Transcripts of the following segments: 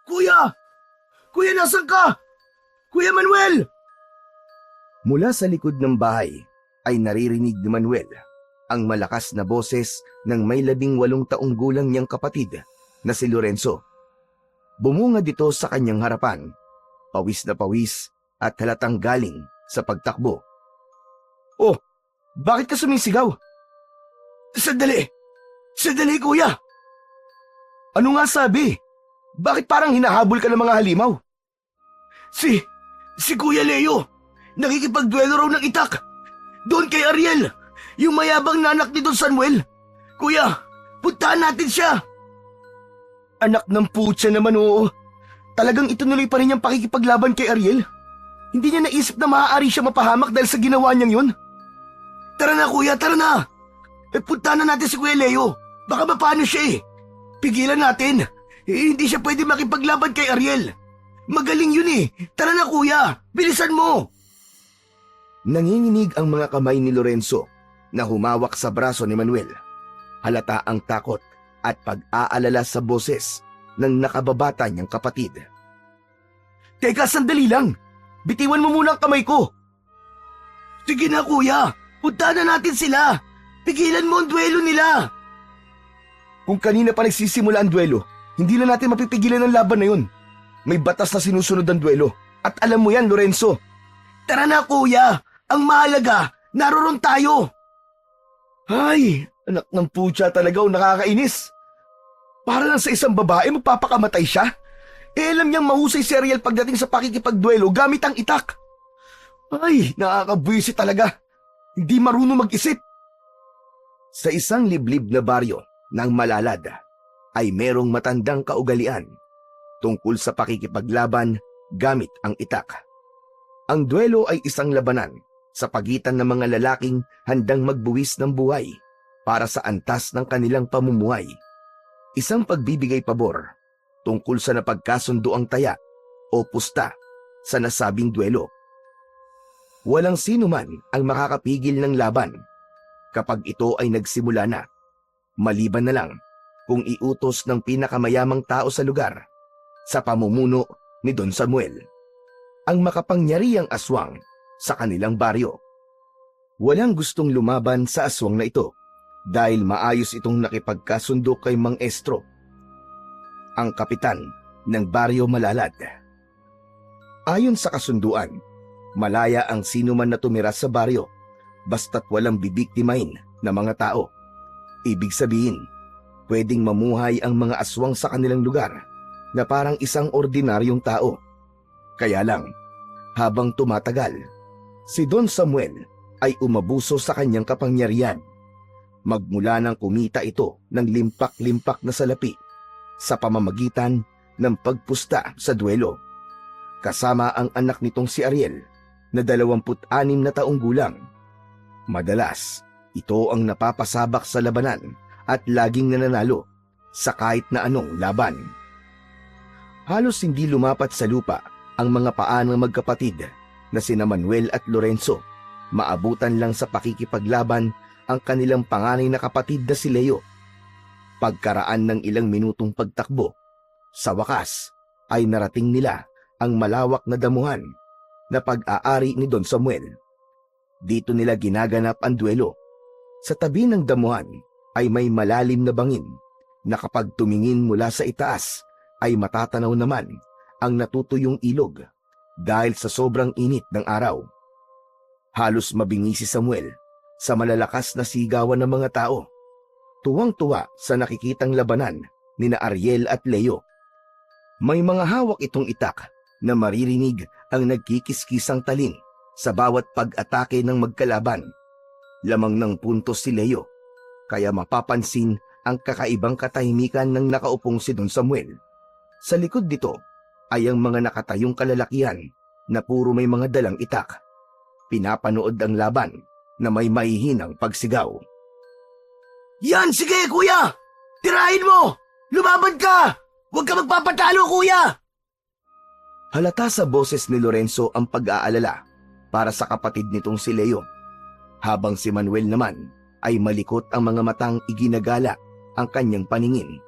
Kuya! Kuya, nasan ka? Kuya Manuel! Mula sa likod ng bahay ay naririnig ni Manuel ang malakas na boses ng may 18 taong gulang niyang kapatid na si Lorenzo. Bumungad ito sa kanyang harapan, pawis na pawis at halatang galing sa pagtakbo. Oh, bakit ka sumisigaw? Sandali! Sandali, kuya! Ano nga sabi? Bakit parang hinahabol ka ng mga halimaw? Si Kuya Leo, nakikipagduelo raw ng itak. Doon kay Ariel, yung mayabang na anak ni Don Samuel. Kuya, puntahan natin siya. Anak ng putya naman, oo. Talagang itunuloy pa rin niyang pakikipaglaban kay Ariel. Hindi niya naisip na maaari siya mapahamak dahil sa ginawa niyang yun. Tara na, kuya, tara na. Puntahan na natin si Kuya Leo. Baka mapaano siya eh. Pigilan natin. Hindi siya pwede makipaglaban kay Ariel. Magaling yun eh. Tara na, kuya. Bilisan mo. Nanginginig ang mga kamay ni Lorenzo na humawak sa braso ni Manuel. Halata ang takot at pag-aalala sa boses ng nakababata niyang kapatid. Teka, sandali lang. Bitiwan mo muna ang kamay ko. Sige na, kuya. Punta na natin sila. Pigilan mo ang duelo nila. Kung kanina pa nagsisimula ang duelo, hindi na natin mapipigilan ang laban na yun. May batas na sinusunod ang duelo. At alam mo yan, Lorenzo. Tara na, kuya. Ang mahalaga, naroon tayo. Ay, anak ng putya talaga o nakakainis. Para lang sa isang babae, magpapakamatay siya. Alam niyang mahusay si Ariel pagdating sa pakikipagduelo gamit ang itak. Ay, nakakabwisit talaga. Hindi marunong mag-isip. Sa isang liblib na baryo ng Malalad ay merong matandang kaugalian tungkol sa pakikipaglaban gamit ang itak. Ang duelo ay isang labanan sa pagitan ng mga lalaking handang magbuwis ng buhay para sa antas ng kanilang pamumuhay. Isang pagbibigay pabor tungkol sa napagkasunduang taya o pusta sa nasabing duelo. Walang sino man ang makakapigil ng laban kapag ito ay nagsimula na, maliban na lang kung iutos ng pinakamayamang tao sa lugar sa pamumuno ni Don Samuel, ang makapangyarihang aswang sa kanilang baryo. Walang gustong lumaban sa aswang na ito dahil maayos itong nakipagkasundo kay Mang Estro, ang kapitan ng baryo Malalad. Ayon sa kasunduan, malaya ang sino man na tumira sa baryo basta't walang bibiktimahin na mga tao. Ibig sabihin, pwedeng mamuhay ang mga aswang sa kanilang lugar na parang isang ordinaryong tao. Kaya lang, habang tumatagal, si Don Samuel ay umabuso sa kanyang kapangyarihan. Magmula nang kumita ito ng limpak-limpak na salapi sa pamamagitan ng pagpusta sa duelo. Kasama ang anak nitong si Ariel na 26 na taong gulang. Madalas, ito ang napapasabak sa labanan at laging nananalo sa kahit na anong laban. Halos hindi lumapat sa lupa ang mga paa ng magkapatid na sina Manuel at Lorenzo. Maabutan lang sa pakikipaglaban ang kanilang panganay na kapatid na si Leo. Pagkaraan ng ilang minutong pagtakbo, sa wakas ay narating nila ang malawak na damuhan na pag-aari ni Don Samuel. Dito nila ginaganap ang duelo. Sa tabi ng damuhan ay may malalim na bangin na kapag tumingin mula sa itaas ay matatanaw naman ang natutuyong ilog dahil sa sobrang init ng araw. Halos mabingi si Samuel sa malalakas na sigawan ng mga tao. Tuwang-tuwa sa nakikitang labanan ni na Ariel at Leo. May mga hawak itong itak na maririnig ang nagkikiskisang talim sa bawat pag-atake ng magkalaban. Lamang ng puntos si Leo, kaya mapapansin ang kakaibang katahimikan ng nakaupong si Don Samuel. Sa likod dito ay ang mga nakatayong kalalakihan na puro may mga dalang itak. Pinapanood ang laban na may mahihinang pagsigaw. Yan, sige kuya! Tirahin mo! Lumaban ka! Huwag ka magpapatalo, kuya! Halata sa boses ni Lorenzo ang pag-aalala para sa kapatid nitong si Leo, habang si Manuel naman ay malikot ang mga matang iginagala ang kanyang paningin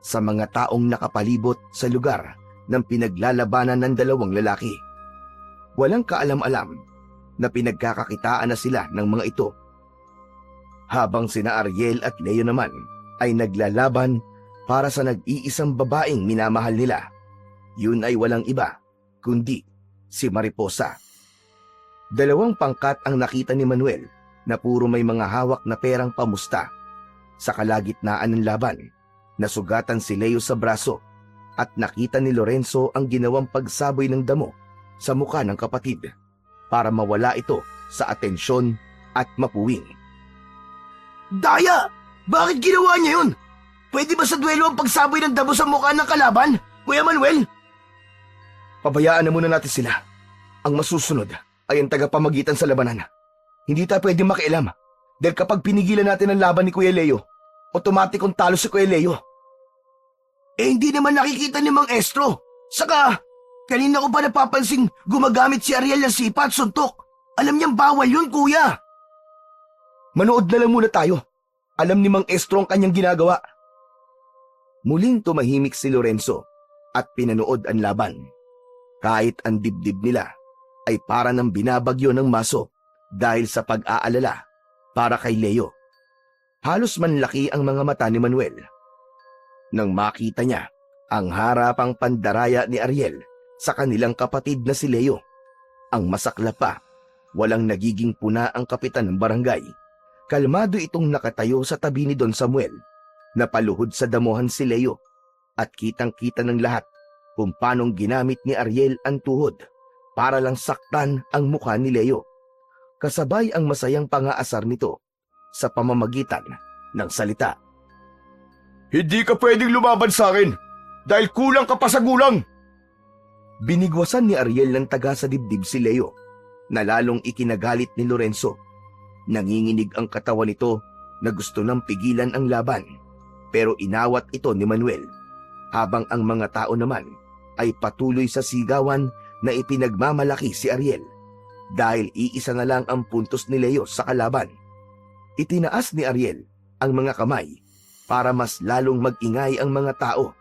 sa mga taong nakapalibot sa lugar ng pinaglalabanan ng dalawang lalaki. Walang kaalam-alam na pinagkakakitaan na sila ng mga ito. Habang sina Ariel at Leo naman ay naglalaban para sa nag-iisang babaeng minamahal nila. Yun ay walang iba kundi si Mariposa. Dalawang pangkat ang nakita ni Manuel na puro may mga hawak na perang pamusta. Sa kalagitnaan ng laban, nasugatan si Leo sa braso at nakita ni Lorenzo ang ginawang pagsaboy ng damo sa mukha ng kapatid para mawala ito sa atensyon at mapuwing. Daya! Bakit ginawa niya yun? Pwede ba sa duelo ang pagsaboy ng damo sa mukha ng kalaban, Kuya Manuel? Pabayaan na muna natin sila. Ang masusunod ay ang tagapamagitan sa labanan. Hindi tayo pwedeng makialam dahil kapag pinigilan natin ang laban ni Kuya Leo, otomatikong talo si Kuya Leo. Hindi naman nakikita ni Mang Estro. Saka, kanina ko pa napapansing gumagamit si Ariel ng sipa at suntok. Alam niyang bawal yun, Kuya. Manood na lang muna tayo. Alam ni Mang Estro ang kanyang ginagawa. Muling tumahimik si Lorenzo at pinanood ang laban. Kahit ang dibdib nila ay para ng binabagyo ng maso dahil sa pag-aalala para kay Leo. Halos manlaki ang mga mata ni Manuel nang makita niya ang harapang pandaraya ni Ariel sa kanilang kapatid na si Leo. Ang masaklap pa, walang nagiging puna ang kapitan ng barangay. Kalmado itong nakatayo sa tabi ni Don Samuel. Napaluhod sa damuhan si Leo at kitang-kita ng lahat kung paanong ginamit ni Ariel ang tuhod para lang saktan ang mukha ni Leo. Kasabay ang masayang pangaasar nito sa pamamagitan ng salita. Hindi ka pwedeng lumaban sa akin dahil kulang ka pa sa gulang! Binigwasan ni Ariel ng taga sa dibdib si Leo na lalong ikinagalit ni Lorenzo. Nanginginig ang katawan nito na gusto nang pigilan ang laban pero inawat ito ni Manuel habang ang mga tao naman ay patuloy sa sigawan na ipinagmamalaki si Ariel dahil iisa na lang ang puntos ni Leo sa kalaban. Itinaas ni Ariel ang mga kamay para mas lalong mag-ingay ang mga tao.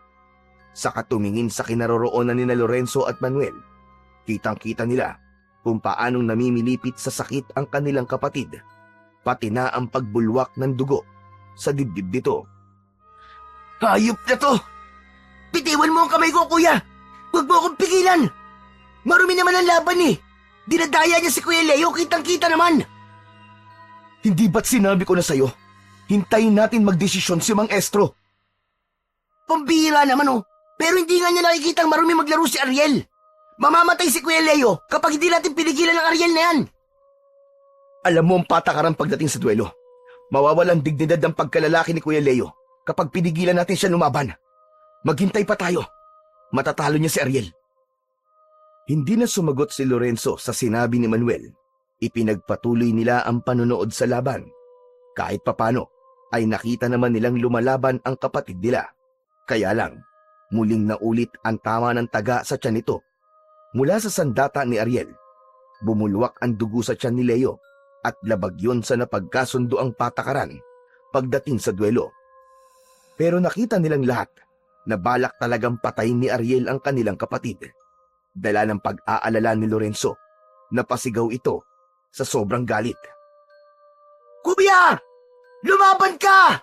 Sa katumingin sa kinaroroonan ni Lorenzo at Manuel, kitang-kita nila kung paanong namimilipit sa sakit ang kanilang kapatid, pati na ang pagbulwak ng dugo sa dibdib nito. Hayop na to! Bitiwan mo ang kamay ko, Kuya! Huwag mo akong pigilan! Marumi naman ang laban eh! Dinadaya niya si Kuya Leo, kitang-kita naman! Hindi ba't sinabi ko na sa'yo? Hintayin natin magdesisyon si Mang Estro. Pambihira naman oh! Pero hindi nga niya nakikitang marumi maglaro si Ariel. Mamamatay si Kuya Leo kapag hindi natin pinigilan ng Ariel na yan. Alam mo ang patakaran pagdating sa duelo. Mawawalan dignidad ang pagkalalaki ni Kuya Leo kapag pinigilan natin siya lumaban. Maghintay pa tayo. Matatalo niya si Ariel. Hindi na sumagot si Lorenzo sa sinabi ni Manuel. Ipinagpatuloy nila ang panonood sa laban. Kahit papano ay nakita naman nilang lumalaban ang kapatid nila. Kaya lang, muling naulit ang tama ng taga sa tiyan nito. Mula sa sandata ni Ariel, bumulwak ang dugo sa tiyan ni Leo at labag yun sa napagkasundo ang patakaran pagdating sa duelo. Pero nakita nilang lahat na balak talagang patayin ni Ariel ang kanilang kapatid. Dala ng pag-aalala ni Lorenzo, napasigaw ito sa sobrang galit. Kuya! Lumaban ka!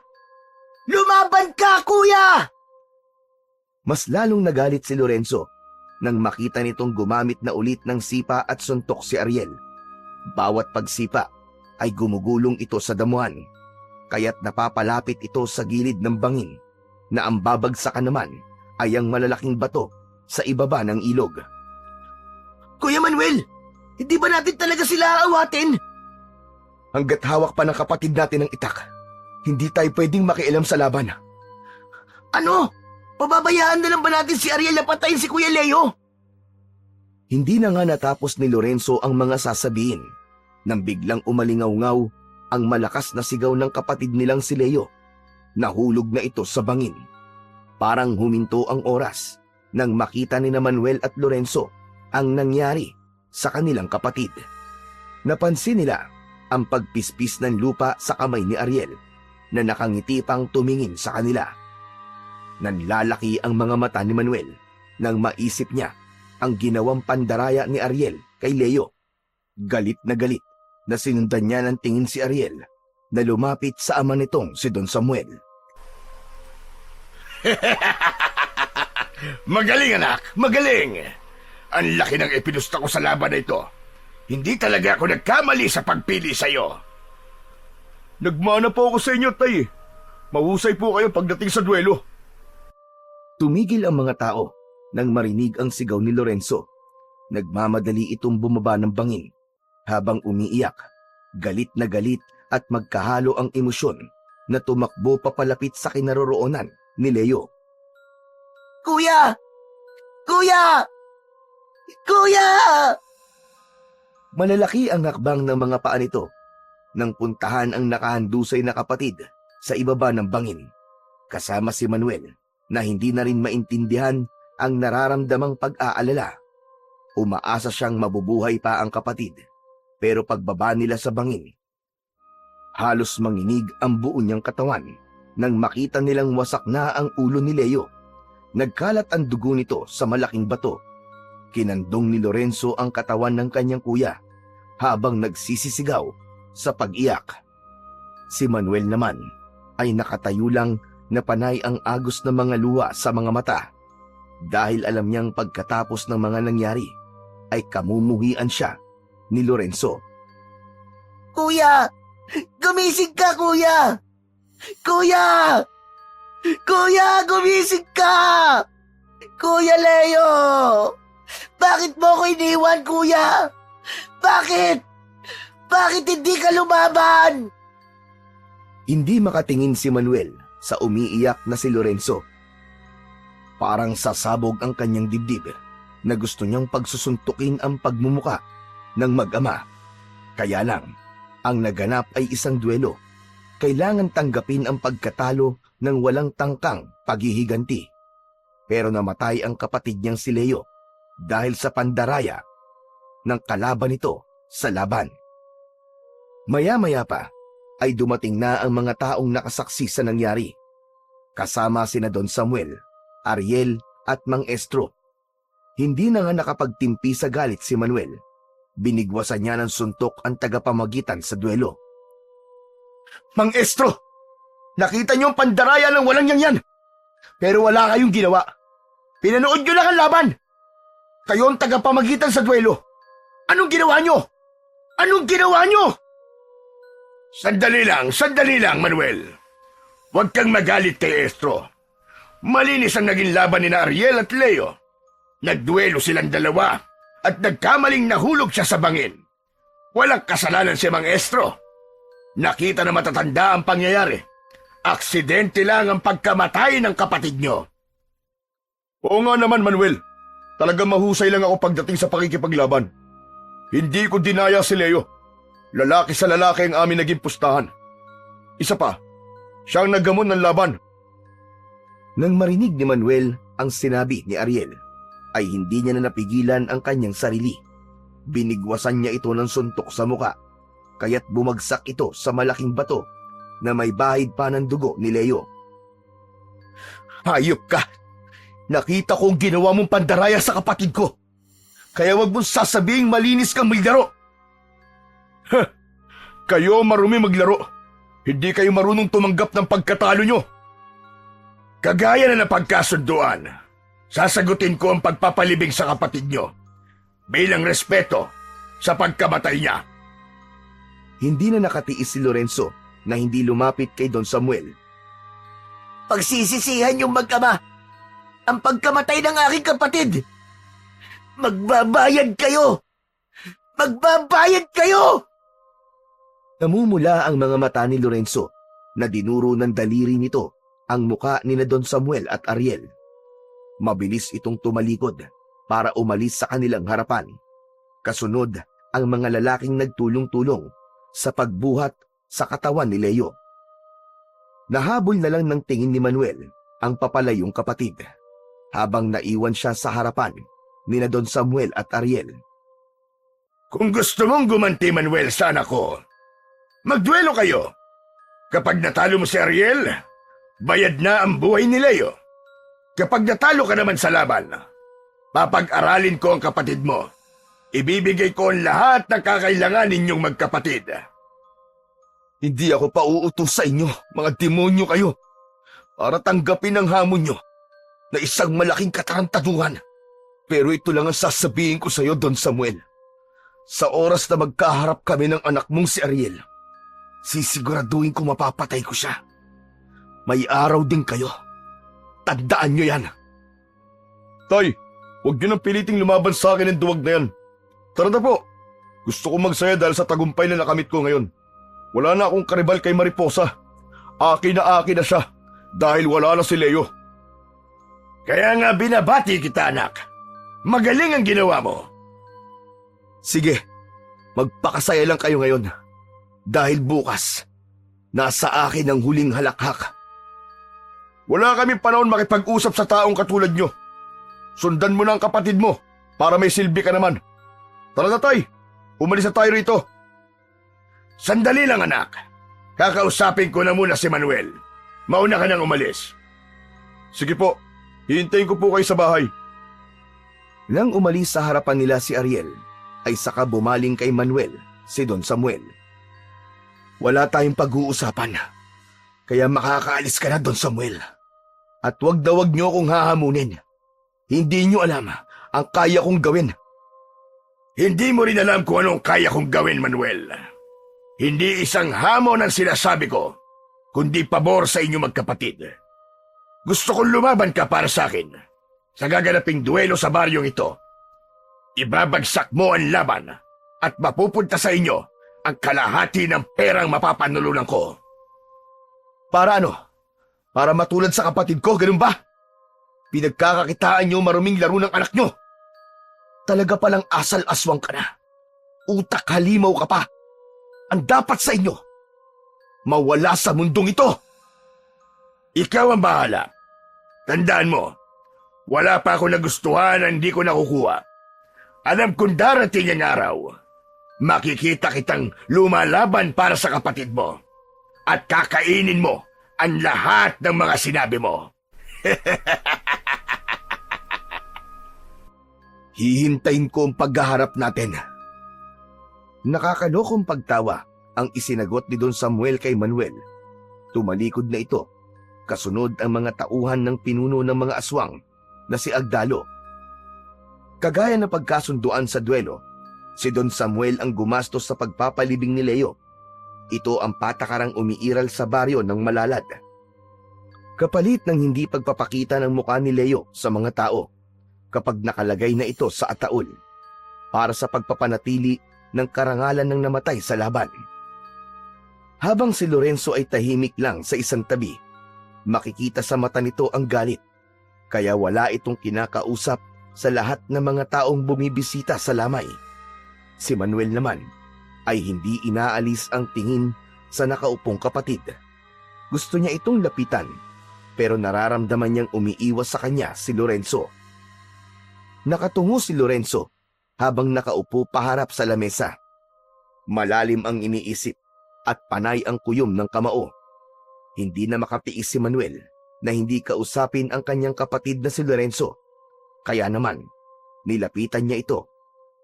Lumaban ka, Kuya! Mas lalong nagalit si Lorenzo nang makita nitong gumamit na ulit ng sipa at suntok si Ariel. Bawat pagsipa ay gumugulong ito sa damuhan, kaya't napapalapit ito sa gilid ng bangin na ang babagsakan naman ay ang malalaking bato sa ibaba ng ilog. Kuya Manuel, hindi ba natin talaga sila aawatin? Hanggat hawak pa ng kapatid natin ang itak, hindi tayo pwedeng makialam sa laban. Ano? Pababayaan na lang ba natin si Ariel na patayin si Kuya Leo? Hindi na nga natapos ni Lorenzo ang mga sasabihin nang biglang umalingaw-ngaw ang malakas na sigaw ng kapatid nilang si Leo. Nahulog na ito sa bangin. Parang huminto ang oras nang makita ni Manuel at Lorenzo ang nangyari sa kanilang kapatid. Napansin nila ang pagpispis ng lupa sa kamay ni Ariel na nakangiti pang tumingin sa kanila. Nanlalaki ang mga mata ni Manuel nang maisip niya ang ginawang pandaraya ni Ariel kay Leo. Galit na sinundan niya ng tingin si Ariel na lumapit sa ama nitong si Don Samuel. Magaling anak, magaling! Ang laki ng ipinusta ko sa laban na ito. Hindi talaga ako nagkamali sa pagpili sa'yo. Nagmana po ako sa inyo, tay. Mahusay po kayo pagdating sa duelo. Tumigil ang mga tao nang marinig ang sigaw ni Lorenzo. Nagmamadali itong bumaba ng bangin habang umiiyak. Galit na galit at magkahalo ang emosyon na tumakbo papalapit sa kinaroroonan ni Leo. Kuya! Kuya! Kuya! Malalaki ang hakbang ng mga paa nito nang puntahan ang nakahandusay na kapatid sa ibaba ng bangin, kasama si Manuel na hindi na rin maintindihan ang nararamdamang pag-aalala. Umaasa siyang mabubuhay pa ang kapatid, pero pagbaba nila sa bangin, halos manginig ang buo niyang katawan nang makita nilang wasak na ang ulo ni Leo. Nagkalat ang dugo nito sa malaking bato. Kinandong ni Lorenzo ang katawan ng kanyang kuya habang nagsisisigaw sa pag-iyak. Si Manuel naman ay nakatayo lang na panay ang agos ng mga luha sa mga mata dahil alam niyang pagkatapos ng mga nangyari ay kamumuhian siya ni Lorenzo. Kuya! Gumising ka, kuya! Kuya! Kuya, gumising ka! Kuya Leo! Bakit mo ko iniwan, kuya? Bakit? Bakit hindi ka lumaban? Hindi makatingin si Manuel sa umiiyak na si Lorenzo. Parang sasabog ang kanyang dibdib na gusto niyang pagsusuntukin ang pagmumuka ng mag-ama. Kaya lang, ang naganap ay isang duelo. Kailangan tanggapin ang pagkatalo ng walang tangkang paghihiganti. Pero namatay ang kapatid niyang si Leo dahil sa pandaraya ng kalaban nito sa laban. Maya-maya pa ay dumating na ang mga taong nakasaksi sa nangyari. Kasama sina Don Samuel, Ariel at Mang Estro. Hindi na nga nakapagtimpi sa galit si Manuel. Binigwasan niya ng suntok ang tagapamagitan sa duelo. Mang Estro! Nakita niyo ang pandaraya ng walang yan. Pero wala kayong ginawa. Pinanood niyo lang ang laban. Kayo ang tagapamagitan sa duelo. Anong ginawa niyo? Anong ginawa niyo? Sandali lang, Manuel. Huwag kang magalit kay Estro. Malinis ang naging laban ni Ariel at Leo. Nagduelo silang dalawa at nagkamaling nahulog siya sa bangin. Walang kasalanan si Mang Estro. Nakita na matatanda ang pangyayari. Aksidente lang ang pagkamatay ng kapatid niyo. Oo nga naman, Manuel. Talagang mahusay lang ako pagdating sa pakikipaglaban. Hindi ko dinaya si Leo. Lalaki sa lalaki ang amin naging pustahan. Isa pa, siyang naggamon ng laban. Nang marinig ni Manuel ang sinabi ni Ariel, ay hindi niya na napigilan ang kanyang sarili. Binigwasan niya ito ng suntok sa muka, kaya't bumagsak ito sa malaking bato na may bahid pa ng dugo ni Leo. Hayop ka! Nakita ko ang ginawa mong pandaraya sa kapatid ko. Kaya wag mong sasabing malinis kang maglaro. Kayo marumi maglaro. Hindi kayo marunong tumanggap ng pagkatalo nyo. Kagaya na napagkasunduan, sasagutin ko ang pagpapalibing sa kapatid nyo bilang respeto sa pagkamatay niya. Hindi na nakatiis si Lorenzo na hindi lumapit kay Don Samuel. Pagsisisihan yung mag-ama ang pagkamatay ng aking kapatid. Magbabayad kayo! Magbabayad kayo! Namumula ang mga mata ni Lorenzo na dinuro ng daliri nito ang muka ni Don Samuel at Ariel. Mabilis itong tumalikod para umalis sa kanilang harapan. Kasunod ang mga lalaking nagtulong-tulong sa pagbuhat sa katawan ni Leo. Nahabol na lang ng tingin ni Manuel ang papalayong kapatid habang naiwan siya sa harapan ni Don Samuel at Ariel. Kung gusto mong gumanti, Manuel, sa anak ko, magduelo kayo. Kapag natalo mo si Ariel, bayad na ang buhay ni Leo. Kapag natalo ka naman sa laban, Papag-aralin ko ang kapatid mo. Ibibigay ko ang lahat ng kakailangan ninyong magkapatid. Hindi ako pauutos sa inyo, mga demonyo kayo, para tanggapin ang hamon nyo na isang malaking katarantaduhan. Pero ito lang ang sasabihin ko sa iyo, Don Samuel. Sa oras na magkaharap kami ng anak mong si Ariel, sisiguraduhin ko mapapatay ko siya. May araw din kayo. Tandaan nyo yan. Tay, huwag nyo nang piliting lumaban sa akin ng duwag na yan. Tara na po. Gusto ko magsaya dahil sa tagumpay na nakamit ko ngayon. Wala na akong karibal kay Mariposa. Akin na siya dahil wala na si Leo. Kaya nga binabati kita, anak. Magaling ang ginawa mo. Sige, magpakasaya lang kayo ngayon. Dahil bukas, nasa akin ang huling halakhak. Wala kaming panahon makipag-usap sa taong katulad nyo. Sundan mo na ang kapatid mo para may silbi ka naman. Tara na, tay. Umalis na tayo rito. Sandali lang, anak. Kakausapin ko na muna si Manuel. Mauna ka nang umalis. Sige po, hihintayin ko po kayo sa bahay. Nang umalis sa harapan nila si Ariel, ay saka bumaling kay Manuel, si Don Samuel. Wala tayong pag-uusapan, kaya makakaalis ka na, Don Samuel. At wag na wag niyo akong hahamunin. Hindi niyo alam ang kaya kong gawin. Hindi mo rin alam kung anong kaya kong gawin, Manuel. Hindi isang hamon ang sinasabi ko, kundi pabor sa inyo magkapatid. Gusto kong lumaban ka para sa akin. Sa gaganaping duelo sa baryong ito, ibabagsak mo ang laban at mapupunta sa inyo ang kalahati ng perang mapapanulunan ko. Para ano? Para matulad sa kapatid ko, ganun ba? Pinagkakakitaan niyo maruming laro ng anak niyo. Talaga palang asal-aswang ka na. Utak halimaw ka pa. Ang dapat sa inyo, mawala sa mundong ito. Ikaw ang bahala. Tandaan mo, wala pa ako nagustuhan na hindi ko nakukuha. Alam kong darating ang araw, makikita kitang lumalaban para sa kapatid mo at kakainin mo ang lahat ng mga sinabi mo. Hihintayin ko ang paghaharap natin. Nakakalokong pagtawa ang isinagot ni Don Samuel kay Manuel. Tumalikod na ito, kasunod ang mga tauhan ng pinuno ng mga aswang na si Agdalo. Kagaya ng pagkasunduan sa duelo, si Don Samuel ang gumastos sa pagpapalibing ni Leo. Ito ang patakarang umiiral sa baryo ng Malalad. Kapalit ng hindi pagpapakita ng mukha ni Leo sa mga tao kapag nakalagay na ito sa ataol para sa pagpapanatili ng karangalan ng namatay sa laban. Habang si Lorenzo ay tahimik lang sa isang tabi, makikita sa mata nito ang galit, kaya wala itong kinakausap sa lahat ng mga taong bumibisita sa lamay. Si Manuel naman ay hindi inaalis ang tingin sa nakaupong kapatid. Gusto niya itong lapitan, pero nararamdaman niyang umiiwas sa kanya si Lorenzo. Nakatungo si Lorenzo habang nakaupo paharap sa lamesa. Malalim ang iniisip at panay ang kuyom ng kamao. Hindi na makatiis si Manuel na hindi kausapin ang kanyang kapatid na si Lorenzo. Kaya naman, nilapitan niya ito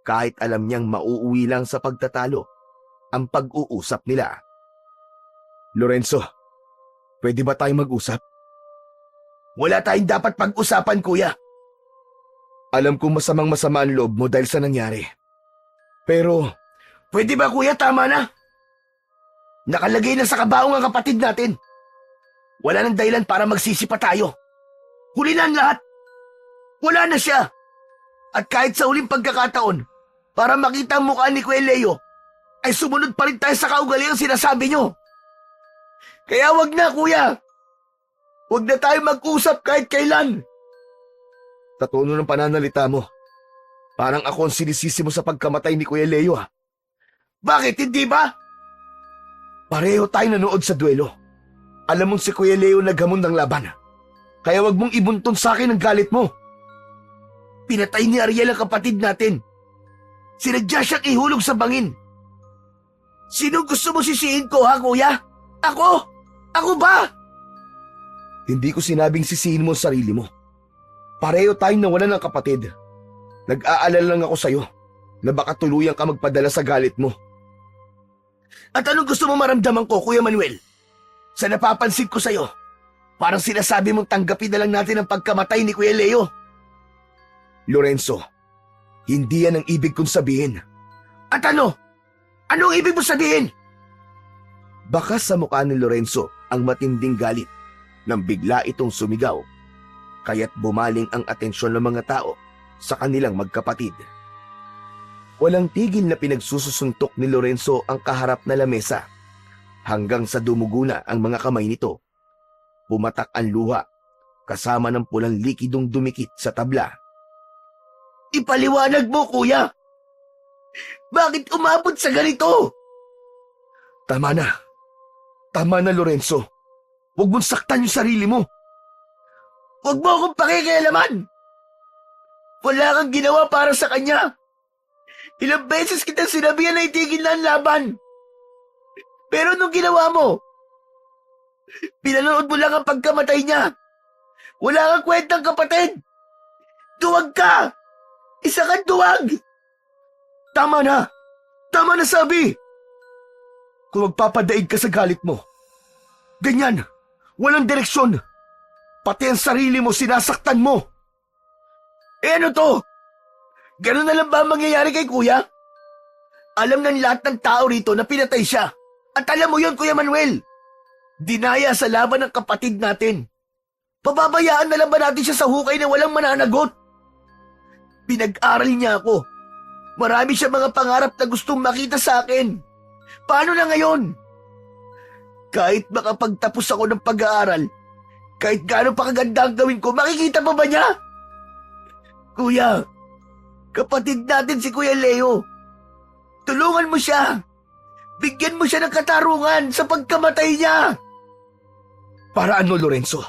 kahit alam niyang mauuwi lang sa pagtatalo ang pag-uusap nila. Lorenzo, pwede ba tayong mag-usap? Wala tayong dapat pag-usapan, kuya. Alam kong masamang-masama ang loob mo dahil sa nangyari. Pero, pwede ba, kuya? Tama na. Nakalagay na sa kabaong ang kapatid natin. Wala nang dahilan para magsisi pa tayo. Huli na ang lahat. Wala na siya. At kahit sa huling pagkakataon, para makita ang mukha ni Kuya Leo, ay sumunod pa rin tayo sa kaugaliang sinasabi nyo. Kaya wag na, kuya. Wag na tayo mag-usap kahit kailan. Tatuno ng pananalita mo. Parang ako ang sinisisi mo sa pagkamatay ni Kuya Leo, ha? Bakit, hindi ba? Pareho tayo nanood sa duelo. Alam mong si Kuya Leo naghamon ng laban. Kaya wag mong ibunton sa akin ang galit mo. Pinatay ni Ariel ang kapatid natin. Sinadya siyang ihulog sa bangin. Sino gusto mo sisihin ko, ha, kuya? Ako? Ako ba? Hindi ko sinabing sisihin mo ang sarili mo. Pareho tayong nawalan ng kapatid. Nag-aalala lang ako sa'yo na baka tuluyan ka magpadala sa galit mo. At anong gusto mo maramdaman ko, Kuya Manuel? Sa napapansin ko sa'yo, parang sinasabi mong tanggapin na lang natin ang pagkamatay ni Kuya Leo. Lorenzo, hindi yan ang ibig kong sabihin. At ano? Anong ibig mo sabihin? Baka sa mukha ni Lorenzo ang matinding galit nang bigla itong sumigaw, kaya't bumaling ang atensyon ng mga tao sa kanilang magkapatid. Walang tigil na pinagsususuntok ni Lorenzo ang kaharap na lamesa hanggang sa dumugo na ang mga kamay nito. Pumatak ang luha kasama ng pulang likidong dumikit sa tabla. Ipaliwanag mo, kuya! Bakit umabot sa ganito? Tama na. Tama na, Lorenzo. Huwag mong saktan yung sarili mo. Huwag mo akong pakikialaman. Wala kang ginawa para sa kanya. Ilang beses kita sinabihan na itigil na ang laban. Pero nung ginawa mo, pinanood mo lang ang pagkamatay niya. Wala kang kwentang kapatid. Duwag ka. Isa kang duwag. Tama na. Tama na sabi. Kung magpapadaig ka sa galit mo, ganyan, walang direksyon. Pati ang sarili mo sinasaktan mo. Eh ano to? Ganun na lang ba ang mangyayari kay kuya? Alam ng lahat ng tao rito na pinatay siya. At alam mo yon, Kuya Manuel. Dinaya sa laban ng kapatid natin. Pababayaan na lang ba natin siya sa hukay na walang mananagot? Pinag-aral niya ako. Marami siya mga pangarap na gustong makita sa akin. Paano na ngayon? Kahit makapagtapos ako ng pag-aaral, kahit gaano pa kaganda ang gawin ko, makikita pa ba niya? Kuya, kapatid natin si Kuya Leo. Tulungan mo siya. Bigyan mo siya ng katarungan sa pagkamatay niya. Para ano, Lorenzo?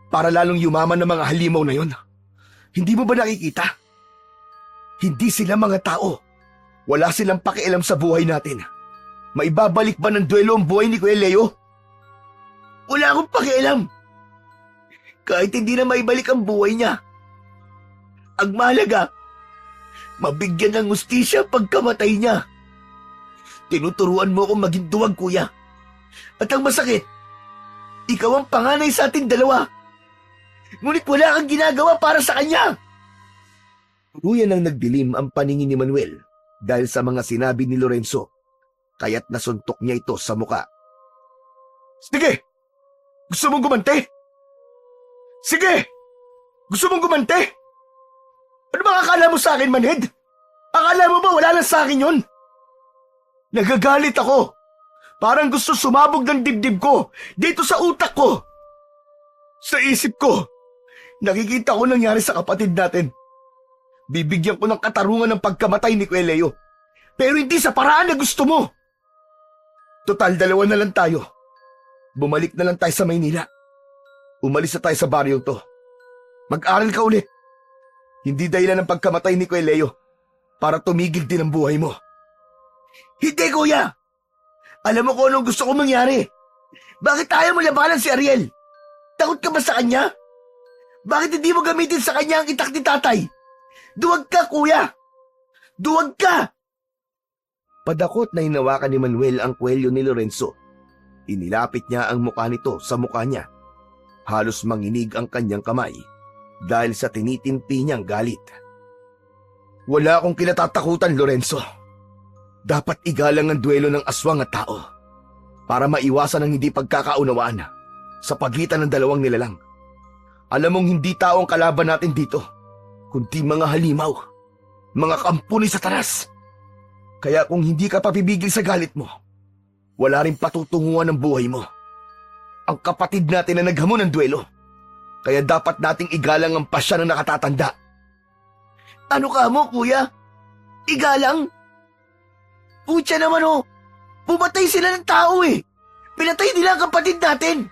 Para lalong yumaman ng mga halimaw na yon. Hindi mo ba nakikita? Hindi sila mga tao. Wala silang pakialam sa buhay natin. Maibabalik ba ng duelo ang buhay ni Kuya Leo? Wala akong pakialam. Kahit hindi na maibalik ang buhay niya. Ang mahalaga, mabigyan ng hustisya pagkamatay niya. Tinuturuan mo akong maging duwag, kuya. At ang masakit, ikaw ang panganay sa ating dalawa. Ngunit wala kang ginagawa para sa kanya. Tuluyan ang nagdilim ang paningin ni Manuel dahil sa mga sinabi ni Lorenzo. Kaya't nasuntok niya ito sa muka. Sige! Gusto mong gumante? Sige! Gusto mong gumante? Ano ba akala mo sa akin, manhead? Akala mo ba wala lang sa akin yun? Nagagalit ako. Parang gusto sumabog ng dibdib ko dito sa utak ko. Sa isip ko, nakikita ko nangyari sa kapatid natin. Bibigyan ko ng katarungan ng pagkamatay ni Kuya Leo. Pero hindi sa paraan na gusto mo. Total, dalawa na lang tayo. Bumalik na lang tayo sa Maynila. Umalis na tayo sa baryong to. Mag-aral ka ulit. Hindi dahilan ng pagkamatay ni Kuya Leo para tumigil din ang buhay mo. Hindi, kuya! Alam mo kung anong gusto kong mangyari. Bakit ayaw mo labanan si Ariel? Takot ka ba sa kanya? Bakit hindi mo gamitin sa kanya ang itak ni tatay? Duwag ka, kuya! Duwag ka! Padakot na hinawakan ni Manuel ang kwelyo ni Lorenzo. Inilapit niya ang mukha nito sa mukha niya. Halos manginig ang kanyang kamay dahil sa tinitimpi niyang galit. Wala akong kinatatakutan, Lorenzo. Dapat igalang ang duelo ng aswang at tao para maiwasan ang hindi pagkakaunawaan sa pagitan ng dalawang nilalang. Alam mong hindi tao ang kalaban natin dito, kundi mga halimaw, mga kampo ni Satanas. Kaya kung hindi ka papibigil sa galit mo, wala rin patutunguhan ng buhay mo. Ang kapatid natin na naghamon ng duelo, kaya dapat nating igalang ang pasya ng nakatatanda. Ano ka mo, kuya? Igalang? Putya naman oh, pumatay sila ng tao eh. Pinatay nila ang kapatid natin.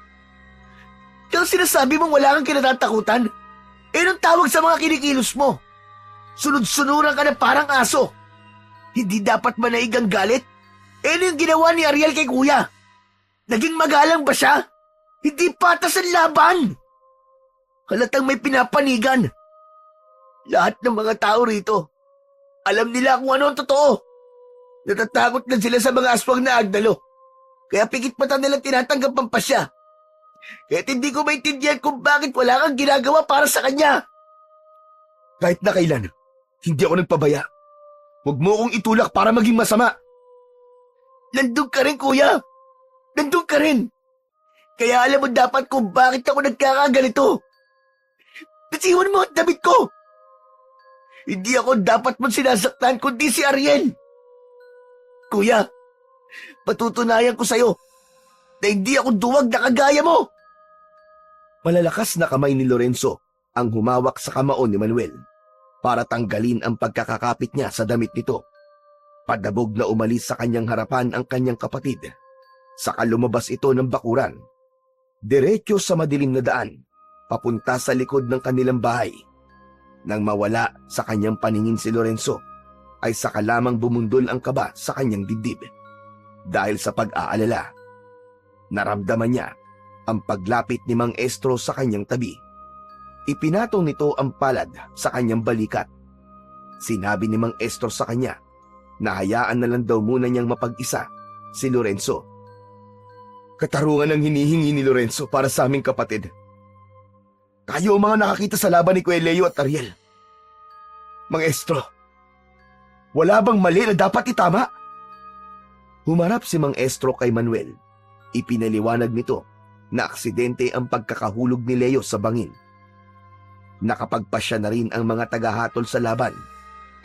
Yung sinasabi mong wala kang kinatatakutan, eh nung tawag sa mga kinikilos mo. Sunod-sunuran ka na parang aso. Hindi dapat manaig ang galit? Eh ano yung ginawa ni Ariel kay kuya? Naging magalang ba siya? Hindi patas ang laban. Halatang may pinapanigan. Lahat ng mga tao rito, alam nila kung ano ang totoo. Natatakot na sila sa mga aswang na Agdalo. Kaya pikit mata nilang tinatanggap ang pasya. Kahit hindi ko maintindihan kung bakit wala kang ginagawa para sa kanya. Kahit na kailan, hindi ako nagpabaya. Huwag mo akong itulak para maging masama. Nandun ka rin, kuya. Nandun ka rin. Kaya alam mo dapat kung bakit ako nagkakaganito. Nasiwan mo ang damit ko. Hindi ako dapat mong sinasaktan kundi si Ariel. Kuya, patutunayan ko sa'yo na hindi ako duwag na kagaya mo. Malalakas na kamay ni Lorenzo ang humawak sa kamao ni Manuel para tanggalin ang pagkakakapit niya sa damit nito. Padabog na umalis sa kanyang harapan ang kanyang kapatid. Saka lumabas ito ng bakuran. Diretso sa madilim na daan, papunta sa likod ng kanilang bahay. Nang mawala sa kanyang paningin si Lorenzo, ay saka lamang bumundol ang kaba sa kanyang dibdib. Dahil sa pag-aalala, naramdaman niya ang paglapit ni Mang Estro sa kanyang tabi. Ipinatong nito ang palad sa kanyang balikat. Sinabi ni Mang Estro sa kanya na hayaan na lang daw muna niyang mapag-isa si Lorenzo. Katarungan ang hinihingi ni Lorenzo para sa aming kapatid. Kayo ang mga nakakita sa laban ni Kuya Leo at Ariel. Mang Estro, wala bang mali na dapat itama? Humarap si Mang Estro kay Manuel. Ipinaliwanag nito na aksidente ang pagkakahulog ni Leo sa bangin. Nakapagpasya na rin ang mga tagahatol sa laban.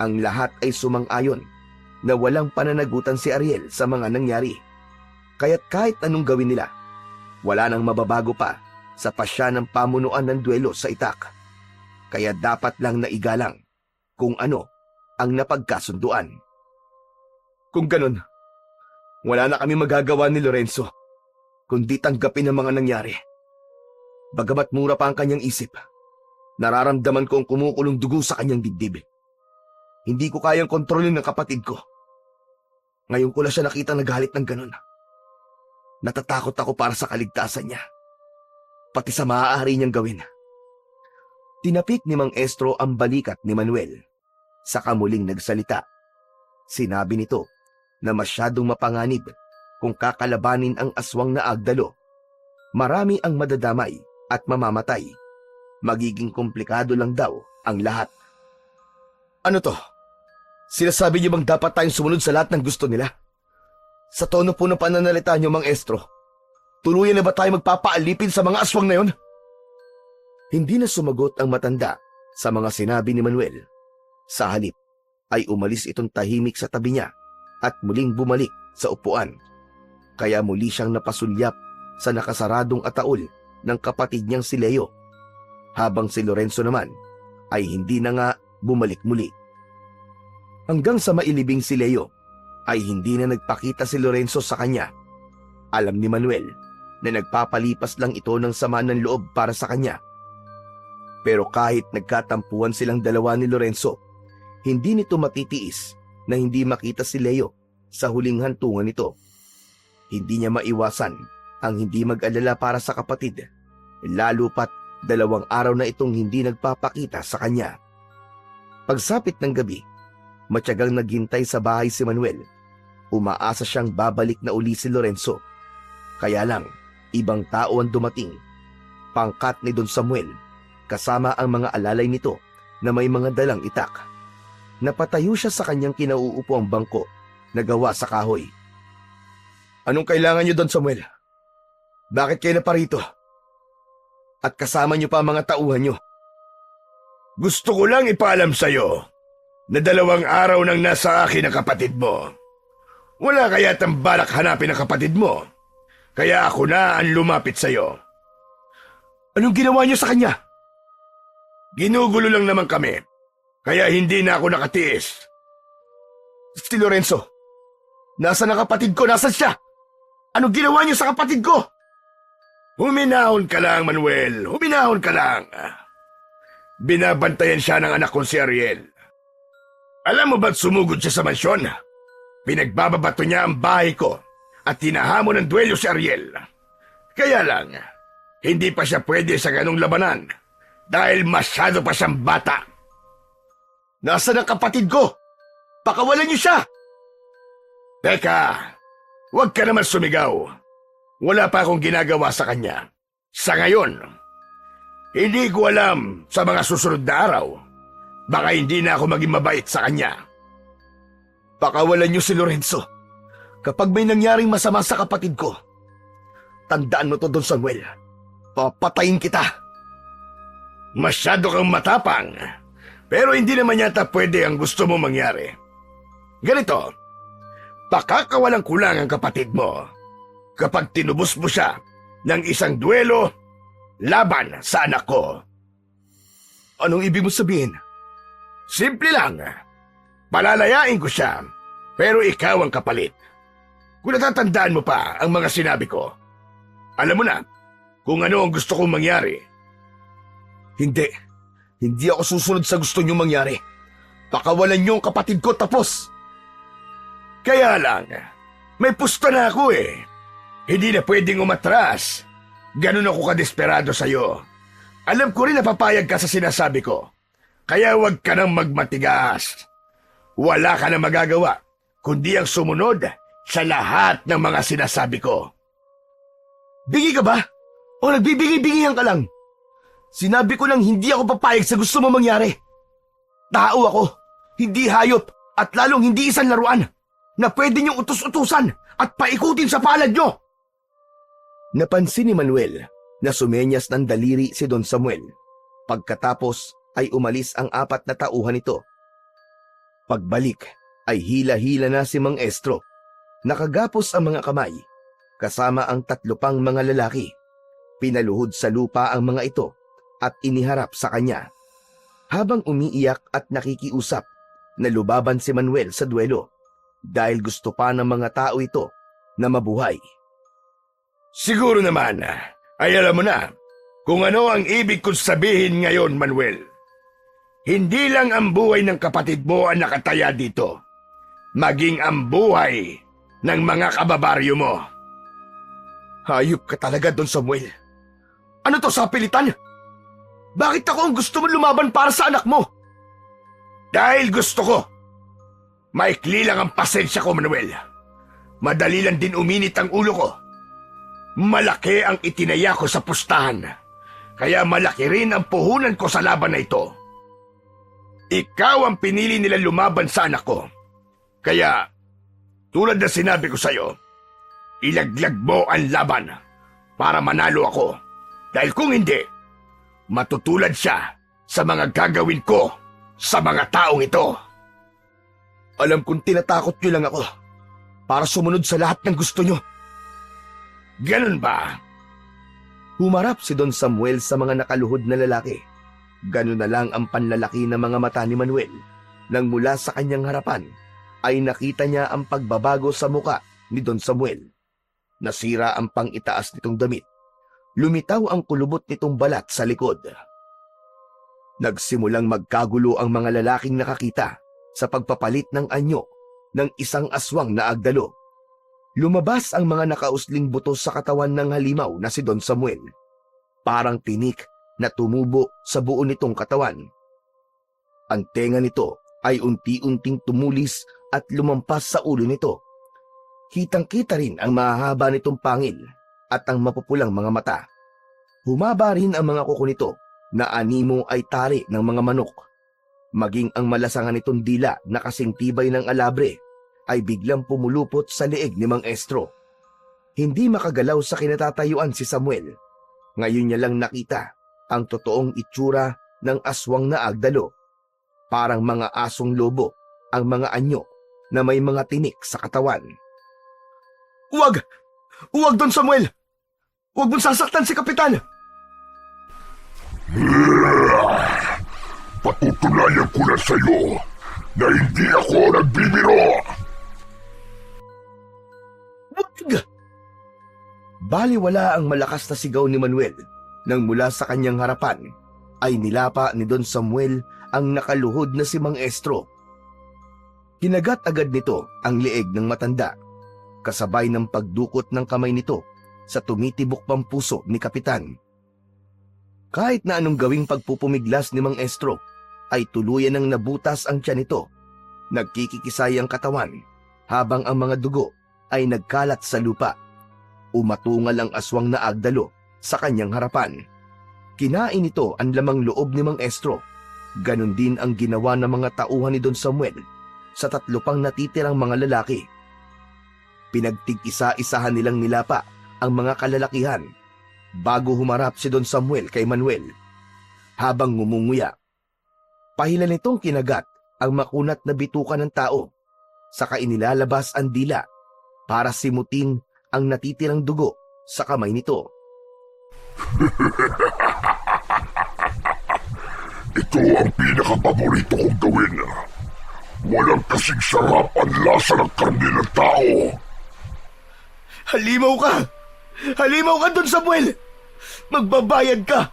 Ang lahat ay sumang-ayon na walang pananagutan si Ariel sa mga nangyari. Kaya't kahit anong gawin nila, wala nang mababago pa sa pasya ng pamunuan ng duelo sa Itak. Kaya dapat lang na igalang kung ano ang napagkasunduan. Kung ganun, wala na kami magagawa ni Lorenzo kundi tanggapin ang mga nangyari. Bagamat mura pa ang kanyang isip, nararamdaman ko ang kumukulong dugo sa kanyang dibdib. Hindi ko kayang kontrolin ng kapatid ko. Ngayon ko lang siya nakita nagalit ng ganun. Natatakot ako para sa kaligtasan niya, pati sa maaari niyang gawin. Tinapik ni Mang Estro ang balikat ni Manuel. Saka muling nagsalita. Sinabi nito na masyadong mapanganib kung kakalabanin ang aswang na Agdalo. Marami ang madadamay at mamamatay. Magiging komplikado lang daw ang lahat. Ano to? Sinasabi niyo bang dapat tayong sumunod sa lahat ng gusto nila? Sa tono po ng pananalita niyo, Mang Estro, tuluyan na ba tayo magpapaalipin sa mga aswang na yon? Hindi na sumagot ang matanda sa mga sinabi ni Manuel. Sa halip ay umalis itong tahimik sa tabi niya at muling bumalik sa upuan. Kaya muli siyang napasulyap sa nakasaradong ataol ng kapatid niyang si Leo, habang si Lorenzo naman ay hindi na nga bumalik muli. Hanggang sa mailibing si Leo ay hindi na nagpakita si Lorenzo sa kanya. Alam ni Manuel na nagpapalipas lang ito ng sama ng loob para sa kanya. Pero kahit nagkatampuan silang dalawa ni Lorenzo, hindi nito matitiis na hindi makita si Leo sa huling hantungan nito. Hindi niya maiwasan ang hindi mag-alala para sa kapatid, lalo pat 2 araw na itong hindi nagpapakita sa kanya. Pagsapit ng gabi, matyagang naghintay sa bahay si Manuel. Umaasa siyang babalik na uli si Lorenzo. Kaya lang, ibang tao ang dumating. Pangkat ni Don Samuel, kasama ang mga alalay nito na may mga dalang itak. Napatayo siya sa kanyang kinauupuang bangko na gawa sa kahoy. Anong kailangan niyo, Don Samuel? Bakit kayo na parito? At kasama niyo pa ang mga tauhan niyo. Gusto ko lang ipaalam sa'yo na 2 araw nang nasa akin ang kapatid mo. Wala kaya tang balak hanapin ang kapatid mo. Kaya ako na ang lumapit sa'yo. Anong ginawa niyo sa kanya? Ginugulo lang naman kami. Kaya hindi na ako nakatiis. Si Lorenzo, nasaan ang kapatid ko? Nasaan siya? Anong ginawa niyo sa kapatid ko? Huminahon ka lang, Manuel. Huminahon ka lang. Binabantayan siya ng anak kong si Ariel. Alam mo ba't sumugod siya sa mansyon? Pinagbababato niya ang bahay ko at tinahamon ng duelo si Ariel. Kaya lang, hindi pa siya pwede sa ganong labanan dahil masyado pa siyang bata. Nasaan ang kapatid ko? Pakawalan niyo siya! Teka, huwag ka naman sumigaw. Wala pa akong ginagawa sa kanya. Sa ngayon, hindi ko alam sa mga susunod na araw. Baka hindi na ako maging mabait sa kanya. Pakawalan niyo si Lorenzo. Kapag may nangyaring masama sa kapatid ko, tandaan mo to, Don Samuel. Papatayin kita. Masyado kang matapang. Pero hindi naman yata pwede ang gusto mo mangyari. Ganito, pakakawalang kulang ang kapatid mo kapag tinubos mo siya ng isang duelo laban sa anak ko. Anong ibig mo sabihin? Simple lang. Palalayain ko siya, pero ikaw ang kapalit. Kung natatandaan mo pa ang mga sinabi ko, alam mo na kung ano ang gusto kong mangyari. Hindi. Hindi ako susunod sa gusto niyong mangyari. Pakawalan niyo ang kapatid ko, tapos. Kaya lang, may pusta na ako eh. Hindi na pwedeng umatras. Ganun ako kadesperado sa'yo. Alam ko rin na papayag ka sa sinasabi ko. Kaya huwag ka nang magmatigas. Wala ka na magagawa, kundi ang sumunod sa lahat ng mga sinasabi ko. Bingi ka ba? O nagbibingi-bingihan ka lang? Sinabi ko lang hindi ako papayag sa gusto mo mangyari. Tao ako, hindi hayop, at lalong hindi isang laruan na pwede niyong utos-utusan at paikutin sa palad niyo. Napansin ni Manuel na sumenyas ng daliri si Don Samuel. Pagkatapos ay umalis ang 4 na tauhan nito. Pagbalik ay hila-hila na si Mang Estro. Nakagapos ang mga kamay, kasama ang 3 pang mga lalaki. Pinaluhod sa lupa ang mga ito at iniharap sa kanya. Habang umiiyak at nakikiusap, nalubaban si Manuel sa duelo dahil gusto pa ng mga tao ito na mabuhay. Siguro naman ay alam mo na kung ano ang ibig kong sabihin ngayon, Manuel. Hindi lang ang buhay ng kapatid mo ang nakataya dito, maging ang buhay ng mga kababaryo mo. Hayop ka talaga, Don Samuel. Ano to, sapilitan? Bakit ako ang gusto mo lumaban para sa anak mo? Dahil gusto ko. Maikli lang ang pasensya ko, Manuel. Madali lang din uminit ang ulo ko. Malaki ang itinaya ko sa pustahan, kaya malaki rin ang puhunan ko sa laban na ito. Ikaw ang pinili nila lumaban sa anak ko. Kaya, tulad na sinabi ko sa'yo, ilaglag mo ang laban para manalo ako. Dahil kung hindi, matutulad siya sa mga gagawin ko sa mga taong ito. Alam kong tinatakot niyo lang ako para sumunod sa lahat ng gusto niyo. Ganun ba? Humarap si Don Samuel sa mga nakaluhod na lalaki. Ganun na lang ang panlalaki ng mga mata ni Manuel. Nang mula sa kanyang harapan, ay nakita niya ang pagbabago sa muka ni Don Samuel. Nasira ang pang-itaas nitong damit. Lumitaw ang kulubot nitong balat sa likod. Nagsimulang magkagulo ang mga lalaking nakakita sa pagpapalit ng anyo ng isang aswang na agdalo. Lumabas ang mga nakausling buto sa katawan ng halimaw na si Don Samuel. Parang tinik na tumubo sa buo nitong katawan. Ang tenga nito ay unti-unting tumulis at lumampas sa ulo nito. Kitang-kita rin ang mahahaba nitong pangil at ang mapupulang mga mata. Humaba rin ang mga kuko nito na animo ay tari ng mga manok. Maging ang malasangan nitong dila na kasing tibay ng alabre ay biglang pumulupot sa leeg ni Mang Estro. Hindi makagalaw sa kinatatayuan si Samuel. Ngayon niya lang nakita ang totoong itsura ng aswang na agdalo. Parang mga asong lobo ang mga anyo na may mga tinik sa katawan. Huwag! Huwag, Don Samuel! Huwag mong sasaktan si Kapitan! Patutunayan ko na sa'yo na hindi ako nagbibiro! Huwag! Baliwala ang malakas na sigaw ni Manuel nang mula sa kanyang harapan ay nilapa ni Don Samuel ang nakaluhod na si Mang Estro. Kinagat agad nito ang leeg ng matanda, kasabay ng pagdukot ng kamay nito sa tumitibok pang puso ni Kapitan. Kahit na anong gawing pagpupumiglas ni Mang Estro, ay tuluyan ng nabutas ang tiyan nito. Nagkikikisay ang katawan habang ang mga dugo ay nagkalat sa lupa. Umatungal ang aswang na agdalo sa kanyang harapan. Kinain ito ang lamang loob ni Mang Estro. Ganon din ang ginawa ng mga tauhan ni Don Samuel sa 3 pang natitirang mga lalaki. Pinagtig-isa-isahan nilang nilapa ang mga kalalakihan bago humarap si Don Samuel kay Manuel. Habang ngumunguya, pahila nitong kinagat ang makunat na bituka ng tao, saka inilalabas ang dila para simutin ang natitirang dugo sa kamay nito. Ito ang pinakapaborito kong gawin. Walang kasing sarap ang lasa ng karne ng tao. Halimaw ka! Halimaw ka, Don Samuel! Magbabayad ka!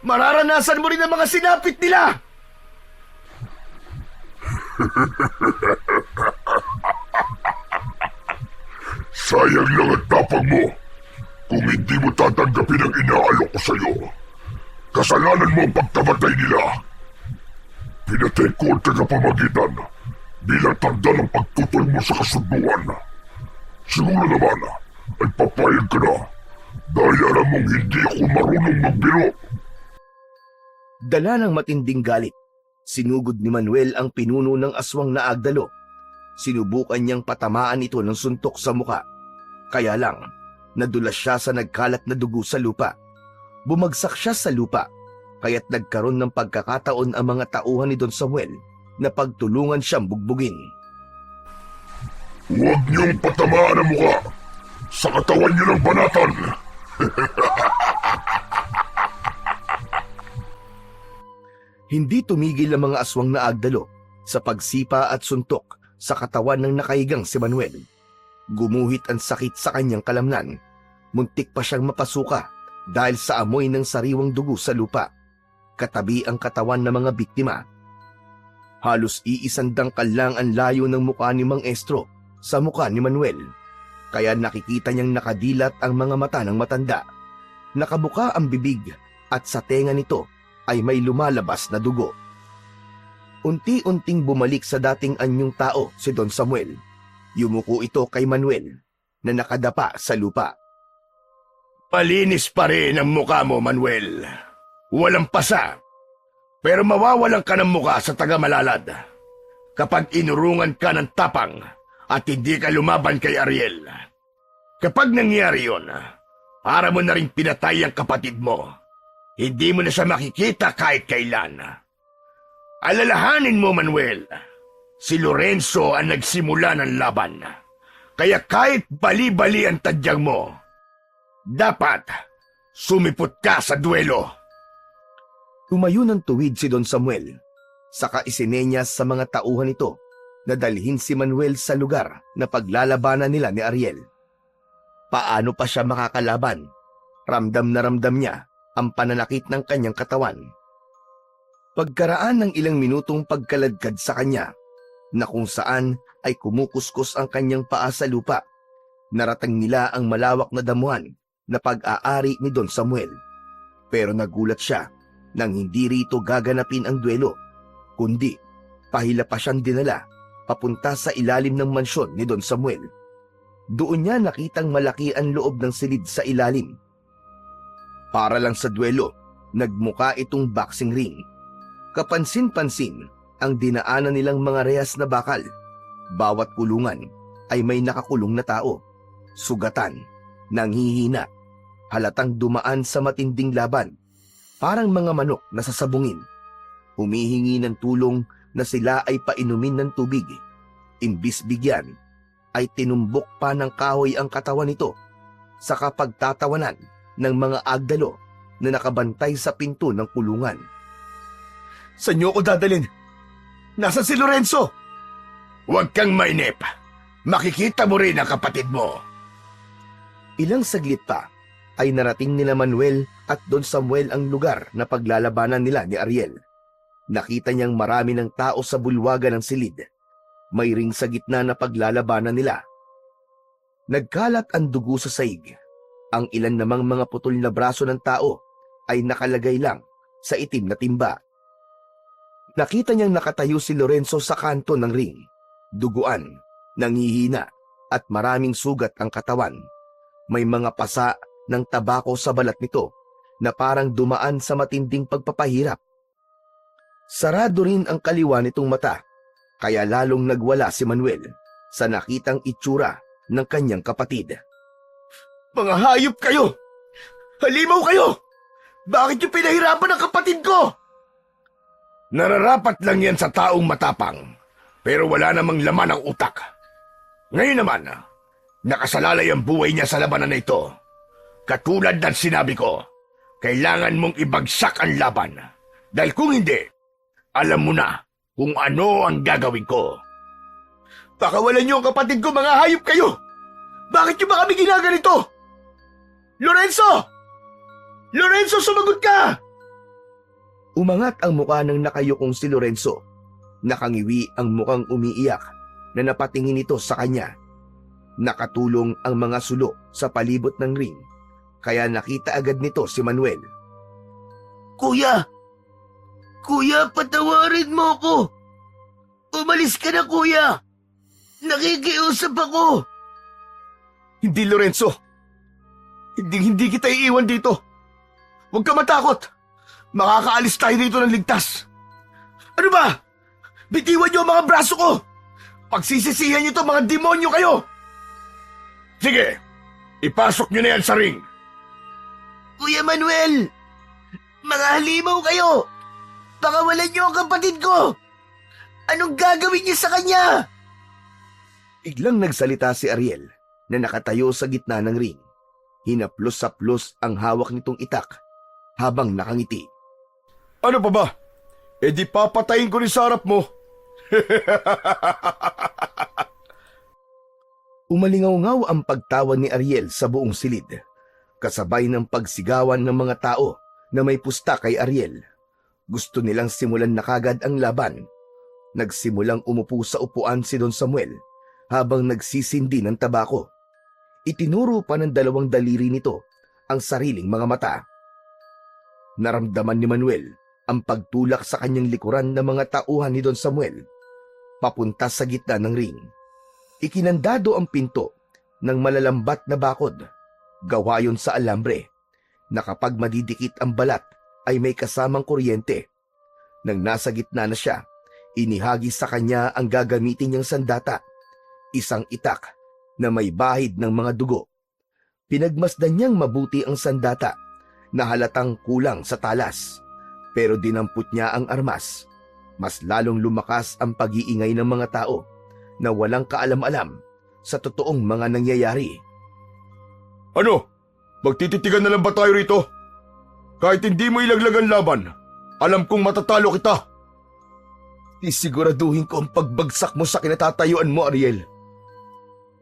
Mararanasan mo rin ang mga sinapit nila! Sayang lang ang tapang mo kung hindi mo tatanggapin ang inaalok ko sa'yo. Kasalanan mo ang pagkamatay nila. Pinatay ko ang tagapamagitan bilang tanda ng pagtutol mo sa kasunduan. Siguro naman ay papayag ka na dahil alam mong hindi ako marunong magbiro. Dala ng matinding galit, sinugod ni Manuel ang pinuno ng aswang na agdalo. Sinubukan niyang patamaan ito ng suntok sa muka. Kaya lang, nadulas siya sa nagkalat na dugo sa lupa. Bumagsak siya sa lupa, kaya't nagkaroon ng pagkakataon ang mga tauhan ni Don Samuel na pagtulungan siyang bugbugin. Huwag niyong patamaan ang muka sa katawan niyo ng banatan. Hindi tumigil ang mga aswang na agdalo sa pagsipa at suntok sa katawan ng nakahigang si Manuel. Gumuhit ang sakit sa kanyang kalamnan. Muntik pa siyang mapasuka dahil sa amoy ng sariwang dugo sa lupa. Katabi ang katawan ng mga biktima. Halos iisang dangkal lang ang layo ng mukha ni Mang Estro sa mukha ni Manuel. Kaya nakikita niyang nakadilat ang mga mata ng matanda. Nakabuka ang bibig at sa tenga nito ay may lumalabas na dugo. Unti-unting bumalik sa dating anyong tao si Don Samuel. Yumuko ito kay Manuel na nakadapa sa lupa. Malinis pa rin ang mukha mo, Manuel. Walang pasa. Pero mawawalan ka ng mukha sa taga-Malalad kapag inurungan ka ng tapang at hindi ka lumaban kay Ariel. Kapag nangyari yon, para mo na rin pinatay ang kapatid mo. Hindi mo na siya makikita kahit kailan. Alalahanin mo, Manuel, si Lorenzo ang nagsimula ng laban. Kaya kahit bali-bali ang tadyang mo, dapat sumipot ka sa duelo. Tumayo ng tuwid si Don Samuel, saka isinenyas sa mga tauhan nito na dalhin si Manuel sa lugar na paglalabanan nila ni Ariel. Paano pa siya makakalaban? Ramdam na ramdam niya ang pananakit ng kanyang katawan. Pagkaraan ng ilang minutong pagkaladkad sa kanya, na kung saan ay kumukuskus ang kanyang paa sa lupa, naratang nila ang malawak na damuhan na pag-aari ni Don Samuel. Pero nagulat siya nang hindi rito gaganapin ang duelo, kundi pahila pa siyang dinala papunta sa ilalim ng mansyon ni Don Samuel. Doon niya nakitang malaki ang loob ng silid sa ilalim. Para lang sa duelo, nagmuka itong boxing ring. Kapansin-pansin ang dinaanan nilang mga rehas na bakal. Bawat kulungan ay may nakakulong na tao. Sugatan, nanghihina, halatang dumaan sa matinding laban. Parang mga manok na sasabungin. Humihingi ng tulong na sila ay painumin ng tubig. Imbis bigyan, ay tinumbok pa ng kahoy ang katawan nito sa kapagtatawanan ng mga agdalo na nakabantay sa pinto ng kulungan. Saan niyo ako dadalhin? Nasaan si Lorenzo? Huwag kang mainip. Makikita mo rin ang kapatid mo. Ilang saglit pa ay narating nila Manuel at Don Samuel ang lugar na paglalabanan nila ni Ariel. Nakita niyang marami ng tao sa bulwagan ng silid. May ring sa gitna na paglalabanan nila. Nagkalat ang dugo sa saig. Ang ilan namang mga putol na braso ng tao ay nakalagay lang sa itim na timba. Nakita niyang nakatayo si Lorenzo sa kanto ng ring. Duguan, nangihina, at maraming sugat ang katawan. May mga pasa ng tabako sa balat nito na parang dumaan sa matinding pagpapahirap. Sarado rin ang kaliwa nitong mata, kaya lalong nagwala si Manuel sa nakitang itsura ng kanyang kapatid. Mga hayop kayo! Halimaw kayo! Bakit niyo pinahirapan ang kapatid ko? Nararapat lang yan sa taong matapang, pero wala namang laman ang utak. Ngayon naman, nakasalalay ang buhay niya sa labanan na ito. Katulad ng sinabi ko, kailangan mong ibagsak ang laban. Dahil kung hindi, alam mo na kung ano ang gagawin ko. Pakawalan niyo ang kapatid ko, mga hayop kayo! Bakit niyo ba kami ginaganito? Lorenzo! Lorenzo, sumagot ka! Umangat ang mukha ng nakayukong si Lorenzo. Nakangiwi ang mukhang umiiyak na napatingin ito sa kanya. Nakatulong ang mga sulo sa palibot ng ring, kaya nakita agad nito si Manuel. Kuya! Kuya, patawarin mo ko! Umalis ka na, kuya! Nakikiusap ako! Hindi, Lorenzo! Hindi kita iiwan dito! Huwag ka matakot! Makakaalis tayo dito ng ligtas! Ano ba? Bitiwan niyo ang mga braso ko! Pagsisisihan niyo to, mga demonyo kayo! Sige, ipasok niyo na yan sa ring. Kuya Manuel! Mga halimaw kayo! Pakawalan niyo ang kapatid ko! Anong gagawin niyo sa kanya? Biglang nagsalita si Ariel na nakatayo sa gitna ng ring. Hinaplos-saplos ang hawak nitong itak habang nakangiti. Ano pa ba? E di papatayin ko rin sa harap mo. Umalingaw-ngaw ang pagtawa ni Ariel sa buong silid, kasabay ng pagsigawan ng mga tao na may pusta kay Ariel. Gusto nilang simulan na kagad ang laban. Nagsimulang umupo sa upuan si Don Samuel habang nagsisindi ng tabako. Itinuro pa ng dalawang daliri nito ang sariling mga mata. Naramdaman ni Manuel ang pagtulak sa kanyang likuran ng mga tauhan ni Don Samuel, papunta sa gitna ng ring. Ikinandado ang pinto ng malalambat na bakod, gawa yon sa alambre, na kapag madidikit ang balat ay may kasamang kuryente. Nang nasa gitna na siya, inihagi sa kanya ang gagamitin niyang sandata, isang itak na may bahid ng mga dugo. Pinagmasdan niyang mabuti ang sandata na halatang kulang sa talas, pero dinampot niya ang armas. Mas lalong lumakas ang pag-iingay ng mga tao na walang kaalam-alam sa totoong mga nangyayari. Ano? Magtititigan na lang ba tayo rito? Kahit hindi mo ilaglag ang laban, alam kong matatalo kita. Isiguraduhin ko ang pagbagsak mo sa kinatatayuan mo, Ariel.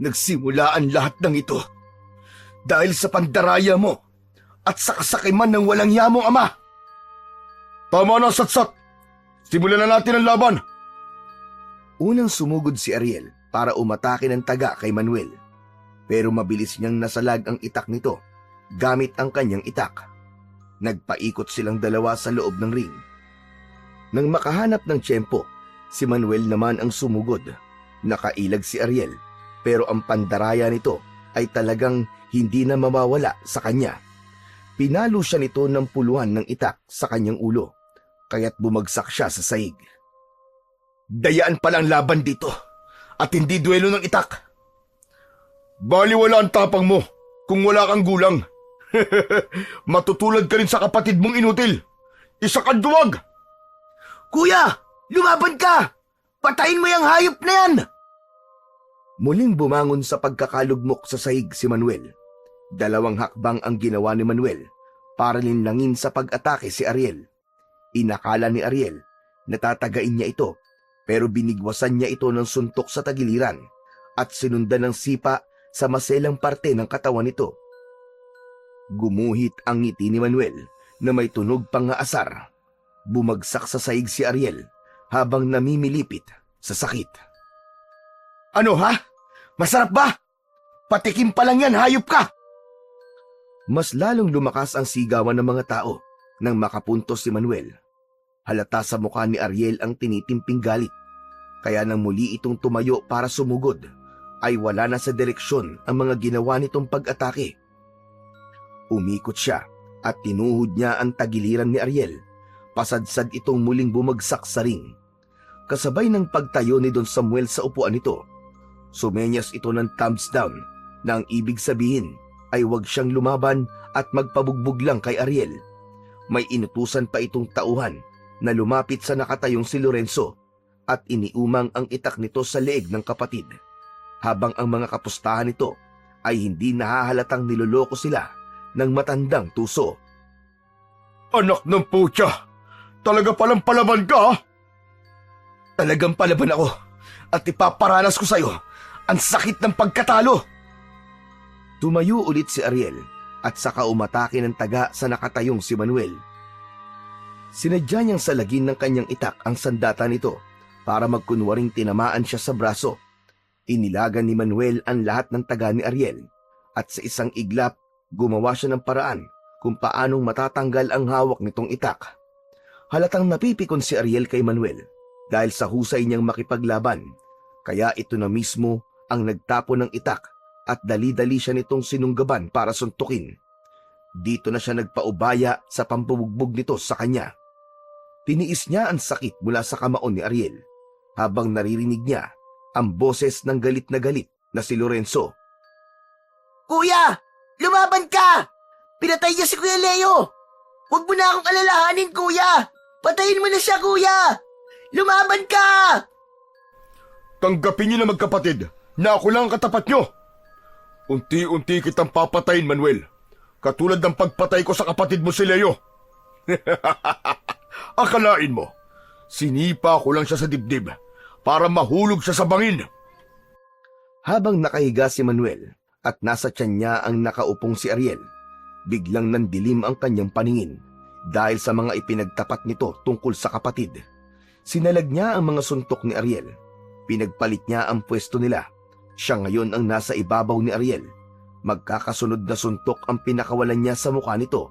Nagsimula ang lahat ng ito dahil sa pandaraya mo at sa kasakiman ng walang yamong ama. Tama na, Satsat. Simulan na natin ang laban. Unang sumugod si Ariel para umatake ng taga kay Manuel, pero mabilis niyang nasalag ang itak nito gamit ang kanyang itak. Nagpaikot silang dalawa sa loob ng ring. Nang makahanap ng tiyempo, si Manuel naman ang sumugod. Nakailag si Ariel, pero ang pandaraya nito ay talagang hindi na mawawala sa kanya. Pinalo siya nito ng puluhan ng itak sa kanyang ulo, kaya't bumagsak siya sa sahig. Dayaan palang laban dito, at hindi duelo ng itak. Baliwala ang tapang mo kung wala kang gulang. Matutulad ka rin sa kapatid mong inutil. Isa kang duwag! Kuya! Lumaban ka! Patayin mo yung hayop na yan! Muling bumangon sa pagkakalugmok sa sahig si Manuel. Dalawang hakbang ang ginawa ni Manuel para linlangin sa pag-atake si Ariel. Inakala ni Ariel na tatagain niya ito, pero binigwasan niya ito ng suntok sa tagiliran at sinundan ng sipa sa maselang parte ng katawan nito. Gumuhit ang ngiti ni Manuel na may tunog pang asar. Bumagsak sa sahig si Ariel habang namimilipit sa sakit. Ano ha? Masarap ba? Patikim pa lang yan, hayop ka! Mas lalong lumakas ang sigawan ng mga tao nang makapuntos si Manuel. Halata sa mukha ni Ariel ang tinitimping galit. Kaya nang muli itong tumayo para sumugod, ay wala na sa direksyon ang mga ginawa nitong pag-atake. Umikot siya at tinuhod niya ang tagiliran ni Ariel. Pasadsad itong muling bumagsak sa ring. Kasabay ng pagtayo ni Don Samuel sa upuan nito, sumenyas ito ng thumbs down na ang ibig sabihin ay huwag siyang lumaban at magpabugbog lang kay Ariel. May inutusan pa itong tauhan na lumapit sa nakatayong si Lorenzo at iniumang ang itak nito sa leeg ng kapatid, habang ang mga kapustahan nito ay hindi nahahalatang niloloko sila ng matandang tuso. Anak ng putya! Talaga palang palaban ka, ha? Talagang palaban ako at ipaparanas ko sa'yo ang sakit ng pagkatalo. Tumayo ulit si Ariel at saka umatake ng taga sa nakatayong si Manuel. Sinadya niyang salagin ng kanyang itak ang sandata nito para magkunwaring tinamaan siya sa braso. Inilagan ni Manuel ang lahat ng taga ni Ariel at sa isang iglap gumawa siya ng paraan kung paanong matatanggal ang hawak nitong itak. Halatang napipikon si Ariel kay Manuel dahil sa husay niyang makipaglaban, kaya ito na mismo ang nagtapo ng itak at dali-dali siya nitong sinunggaban para suntukin. Dito na siya nagpaubaya sa pampubugbog nito sa kanya. Tiniis niya ang sakit mula sa kamaon ni Ariel habang naririnig niya ang boses ng galit na si Lorenzo. Kuya! Lumaban ka! Pinatay niya si Kuya Leo! Huwag mo na akong alalahanin, kuya! Patayin mo na siya, kuya! Lumaban ka! Tanggapin niyo na magkapatid na ako lang ang katapat niyo. Unti-unti kitang papatayin, Manuel. Katulad ng pagpatay ko sa kapatid mo si Leo. Akalain mo, sinipa ko lang siya sa dibdib para mahulog siya sa bangin. Habang nakahiga si Manuel at nasa tiyan niya ang nakaupong si Ariel, biglang nandilim ang kanyang paningin dahil sa mga ipinagtapat nito tungkol sa kapatid. Sinalag niya ang mga suntok ni Ariel. Pinagpalit niya ang pwesto nila. Siya ngayon ang nasa ibabaw ni Ariel. Magkakasunod na suntok ang pinakawalan niya sa mukha nito.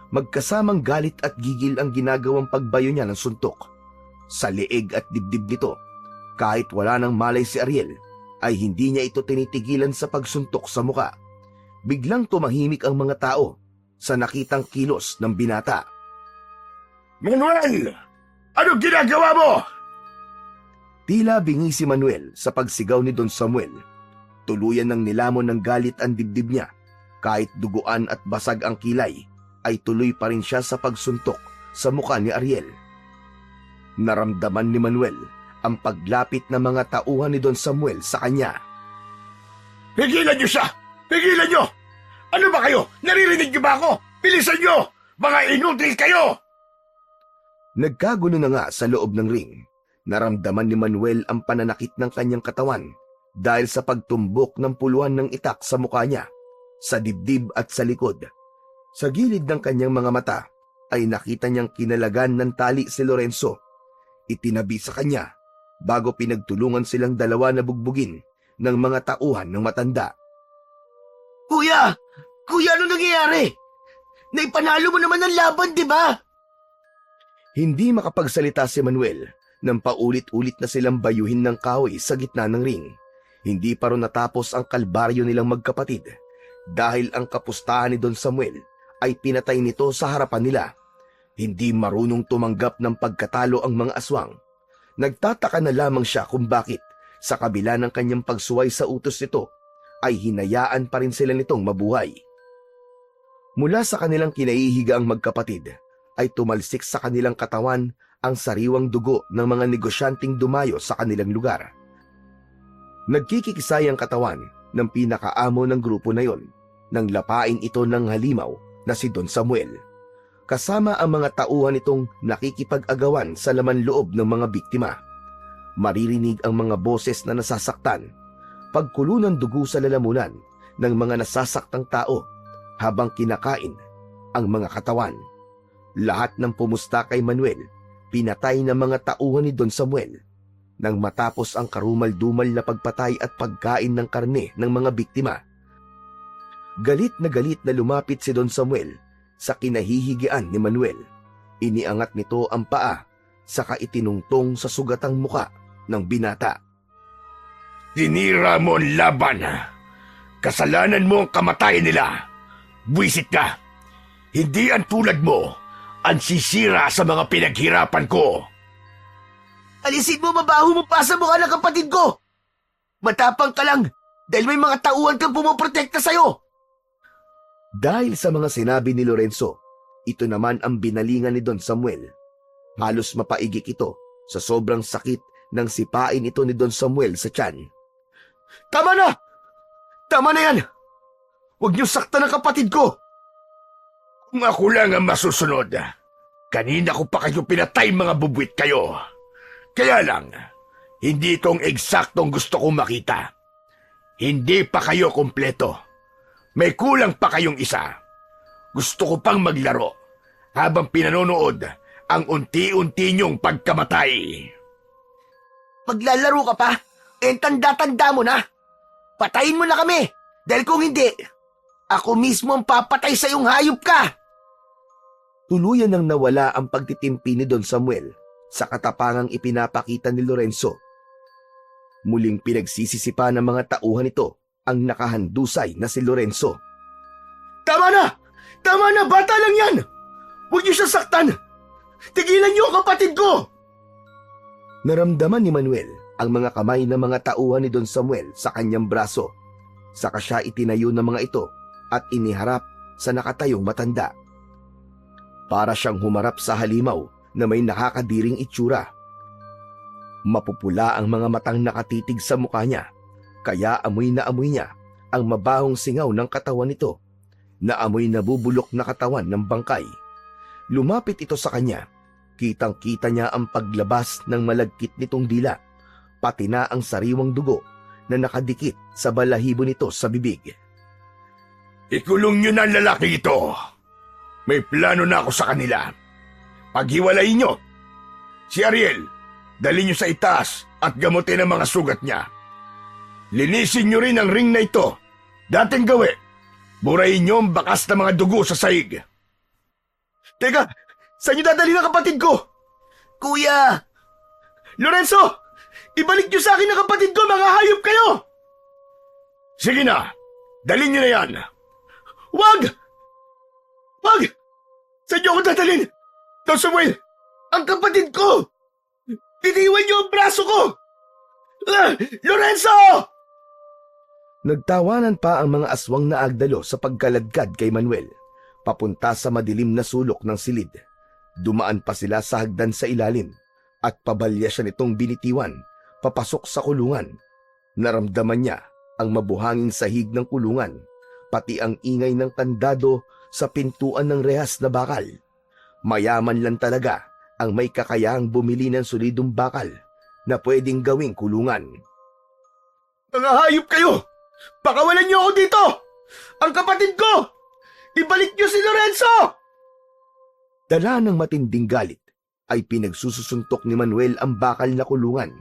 Magkasamang galit at gigil ang ginagawang pagbayo niya ng suntok. Sa leeg at dibdib nito, kahit wala nang malay si Ariel, ay hindi niya ito tinitigilan sa pagsuntok sa mukha. Biglang tumahimik ang mga tao sa nakitang kilos ng binata. Manuel! Anong ginagawa mo? Tila bingi si Manuel sa pagsigaw ni Don Samuel. Tuluyan ng nilamon ng galit ang dibdib niya. Kahit duguan at basag ang kilay, ay tuloy pa rin siya sa pagsuntok sa mukha ni Ariel. Naramdaman ni Manuel ang paglapit ng mga tauhan ni Don Samuel sa kanya. Pigilan niyo siya! Pigilan niyo! Ano ba kayo? Naririnig niyo ba ako? Bilisan niyo! Mga inutil kayo! Nagkagulo na nga sa loob ng ring. Naramdaman ni Manuel ang pananakit ng kanyang katawan dahil sa pagtumbok ng puluhan ng itak sa mukha niya, sa dibdib at sa likod. Sa gilid ng kanyang mga mata ay nakita niyang kinalagan ng tali si Lorenzo. Itinabi sa kanya bago pinagtulungan silang dalawa na bugbugin ng mga tauhan ng matanda. Kuya! Kuya, ano nangyayari? Naipanalo mo naman ang laban, di ba? Hindi makapagsalita si Manuel nang paulit-ulit na silang bayuhin ng kahoy sa gitna ng ring. Hindi pa rin natapos ang kalbaryo nilang magkapatid dahil ang kapustahan ni Don Samuel ay pinatay nito sa harapan nila. Hindi marunong tumanggap ng pagkatalo ang mga aswang. Nagtataka na lamang siya kung bakit sa kabila ng kanyang pagsuway sa utos nito ay hinayaan pa rin sila nitong mabuhay. Mula sa kanilang kinaihiga ang magkapatid ay tumalsik sa kanilang katawan ang sariwang dugo ng mga negosyanteng dumayo sa kanilang lugar. Nagkikikisay ang katawan ng pinakaamo ng grupo na yon nang lapain ito ng halimaw na si Don Samuel. Kasama ang mga tauhan nitong nakikipag-agawan sa laman loob ng mga biktima. Maririnig ang mga boses na nasasaktan, pagkulo ng dugo sa lalamunan ng mga nasasaktang tao habang kinakain ang mga katawan. Lahat ng pumusta kay Manuel, pinatay ng mga tauhan ni Don Samuel. Nang matapos ang karumal-dumal na pagpatay at pagkain ng karne ng mga biktima, galit na lumapit si Don Samuel sa kinahihigian ni Manuel. Iniangat nito ang paa saka itinungtong sa sugatang muka ng binata. Tinira mo ang laban. Kasalanan mo ang kamatayan nila. Buwisit ka. Hindi ang tulad mo ang sisira sa mga pinaghirapan ko. Alisin mo mabaho mo pa sa mukha ng kapatid ko! Matapang ka lang dahil may mga tauhan kang pumoprotekta sa'yo! Dahil sa mga sinabi ni Lorenzo, ito naman ang binalingan ni Don Samuel. Halos mapaigik ito sa sobrang sakit ng sipain ito ni Don Samuel sa tiyan. Tama na! Tama na yan! Huwag niyo saktan ang kapatid ko! Kung ako lang ang masusunod, kanina ko pa kayo pinatay mga bubwit kayo. Kaya lang, hindi itong eksaktong gusto kong makita. Hindi pa kayo kompleto. May kulang pa kayong isa. Gusto ko pang maglaro habang pinanonood ang unti-unti niyong pagkamatay. Maglalaro ka pa? Tanda-tanda mo na! Patayin mo na kami! Dahil kung hindi, ako mismo ang papatay sa iyong hayop ka! Tuluyan nang nawala ang pagtitimpi ni Don Samuel sa katapangang ipinapakita ni Lorenzo. Muling pinagsisisipa ng mga tauhan nito ang nakahandusay na si Lorenzo. Tama na! Tama na! Bata lang yan! Huwag niyo siya saktan! Tigilan niyo ang kapatid ko! Naramdaman ni Manuel ang mga kamay ng mga tauhan ni Don Samuel sa kanyang braso. Saka siya itinayo ng mga ito at iniharap sa nakatayong matanda. Para siyang humarap sa halimaw na may nakakadiring itsura. Mapupula ang mga matang nakatitig sa mukha niya, kaya amoy na amoy niya ang mabahong singaw ng katawan nito, na amoy nabubulok na katawan ng bangkay. Lumapit ito sa kanya, kitang-kita niya ang paglabas ng malagkit nitong dila, pati na ang sariwang dugo na nakadikit sa balahibo nito sa bibig. Ikulong niyo na ang lalaki ito. May plano na ako sa kanila. Paghiwalayin niyo. Si Ariel, dali niyo sa itaas at gamutin ang mga sugat niya. Linisin niyo rin ang ring na ito. Dating gawi, burahin niyo ang bakas na mga dugo sa sahig. Teka, saan niyo dadalhin ang kapatid ko? Kuya! Lorenzo! Ibalik niyo sa akin ang kapatid ko, mga hayop kayo! Sige na, dalhin niyo na yan. Wag! Wag! Saan niyo ako dadalhin? Don Samuel, ang kapatid ko! Iniwan niyo ang braso ko! Lorenzo! Nagtawanan pa ang mga aswang na agdalo sa pagkaladkad kay Manuel, papunta sa madilim na sulok ng silid. Dumaan pa sila sa hagdan sa ilalim, at pabalya siya nitong binitiwan, papasok sa kulungan. Naramdaman niya ang mabuhanging sahig ng kulungan, pati ang ingay ng kandado sa pintuan ng rehas na bakal. Mayaman lang talaga ang may kakayahang bumili ng solidong bakal na pwedeng gawing kulungan. Mga hayop kayo! Pakawalan niyo ako dito! Ang kapatid ko! Ibalik niyo si Lorenzo! Dala ng matinding galit ay pinagsusuntok ni Manuel ang bakal na kulungan.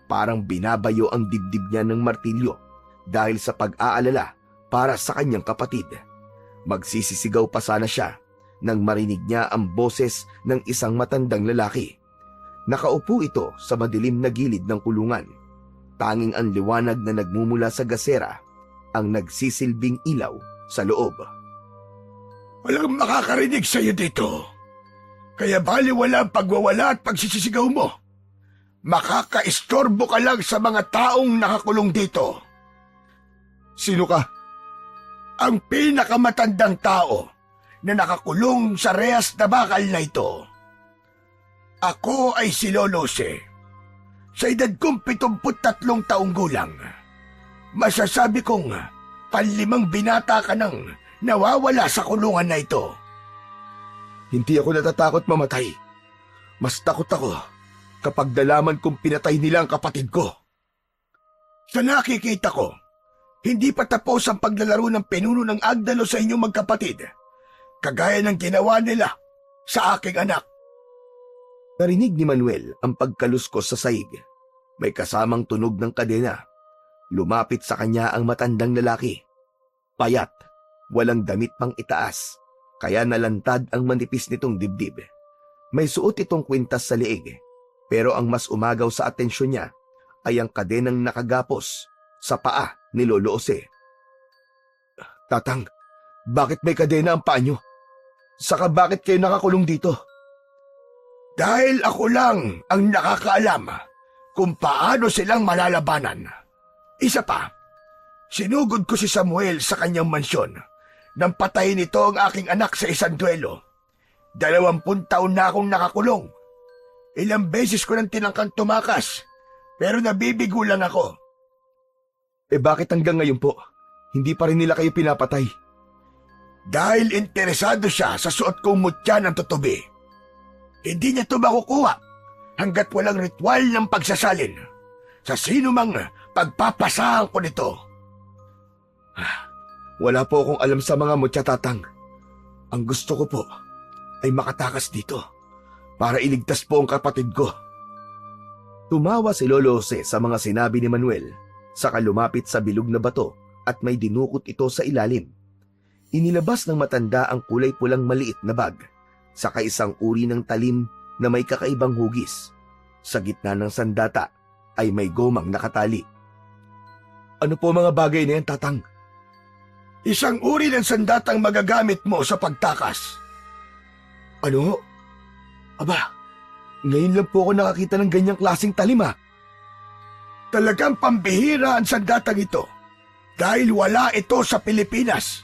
Parang binabayo ang dibdib niya ng martilyo dahil sa pag-aalala para sa kanyang kapatid. Magsisisigaw pa sana siya nang marinig niya ang boses ng isang matandang lalaki. Nakaupo ito sa madilim na gilid ng kulungan. Tanging ang liwanag na nagmumula sa gasera ang nagsisilbing ilaw sa loob. Walang makakarinig sa iyo dito. Kaya baliwala ang pagwawala at pagsisisigaw mo. Makakaistorbo ka lang sa mga taong nakakulong dito. Sino ka? Ang pinakamatandang tao na nakakulong sa rehas na bakal na ito. Ako ay si Lolose. Sa edad kong 73 taong gulang, masasabi kong panlimang binata ka nang nawawala sa kulungan na ito. Hindi ako natatakot mamatay. Mas takot ako kapag nalaman kong pinatay nila ang kapatid ko. Sa nakikita ko, hindi pa tapos ang paglalaro ng pinuno ng Agdalo sa inyong magkapatid, kagaya ng ginawa nila sa aking anak. Narinig ni Manuel ang pagkaluskos sa saig. May kasamang tunog ng kadena. Lumapit sa kanya ang matandang lalaki. Payat, walang damit pang itaas, kaya nalantad ang manipis nitong dibdib. May suot itong kwintas sa liig Pero ang mas umagaw sa atensyon niya ay ang kadenang nakagapos sa paa ni Lolo Jose. Tatang, bakit may kadena ang paa niyo? Saka bakit kayo nakakulong dito? Dahil ako lang ang nakakaalam kung paano silang malalabanan. Isa pa, sinugod ko si Samuel sa kanyang mansyon nang patayin nito ang aking anak sa isang duelo. 20 taon na akong nakakulong. Ilang beses ko nang tinangkang tumakas, pero nabibigo lang ako. Bakit hanggang ngayon po, hindi pa rin nila kayo pinapatay? Dahil interesado siya sa suot kong mutya ng tutubi. Hindi niya ito makukuha hanggat walang ritual ng pagsasalin sa sino mang pagpapasahan ko nito. Wala po akong alam sa mga mutya, Tatang. Ang gusto ko po ay makatakas dito para iligtas po ang kapatid ko. Tumawa si Lolo Jose sa mga sinabi ni Manuel, saka lumapit sa bilog na bato at may dinukot ito sa ilalim. Inilabas ng matanda ang kulay pulang maliit na bag, saka isang uri ng talim na may kakaibang hugis. Sa gitna ng sandata ay may gomang nakatali. Ano po mga bagay na yan, Tatang? Isang uri ng sandatang magagamit mo sa pagtakas. Ano? Aba, ngayon lang po ako nakakita ng ganyang klaseng talim. Talagang pambihira ang sandatang ito dahil wala ito sa Pilipinas.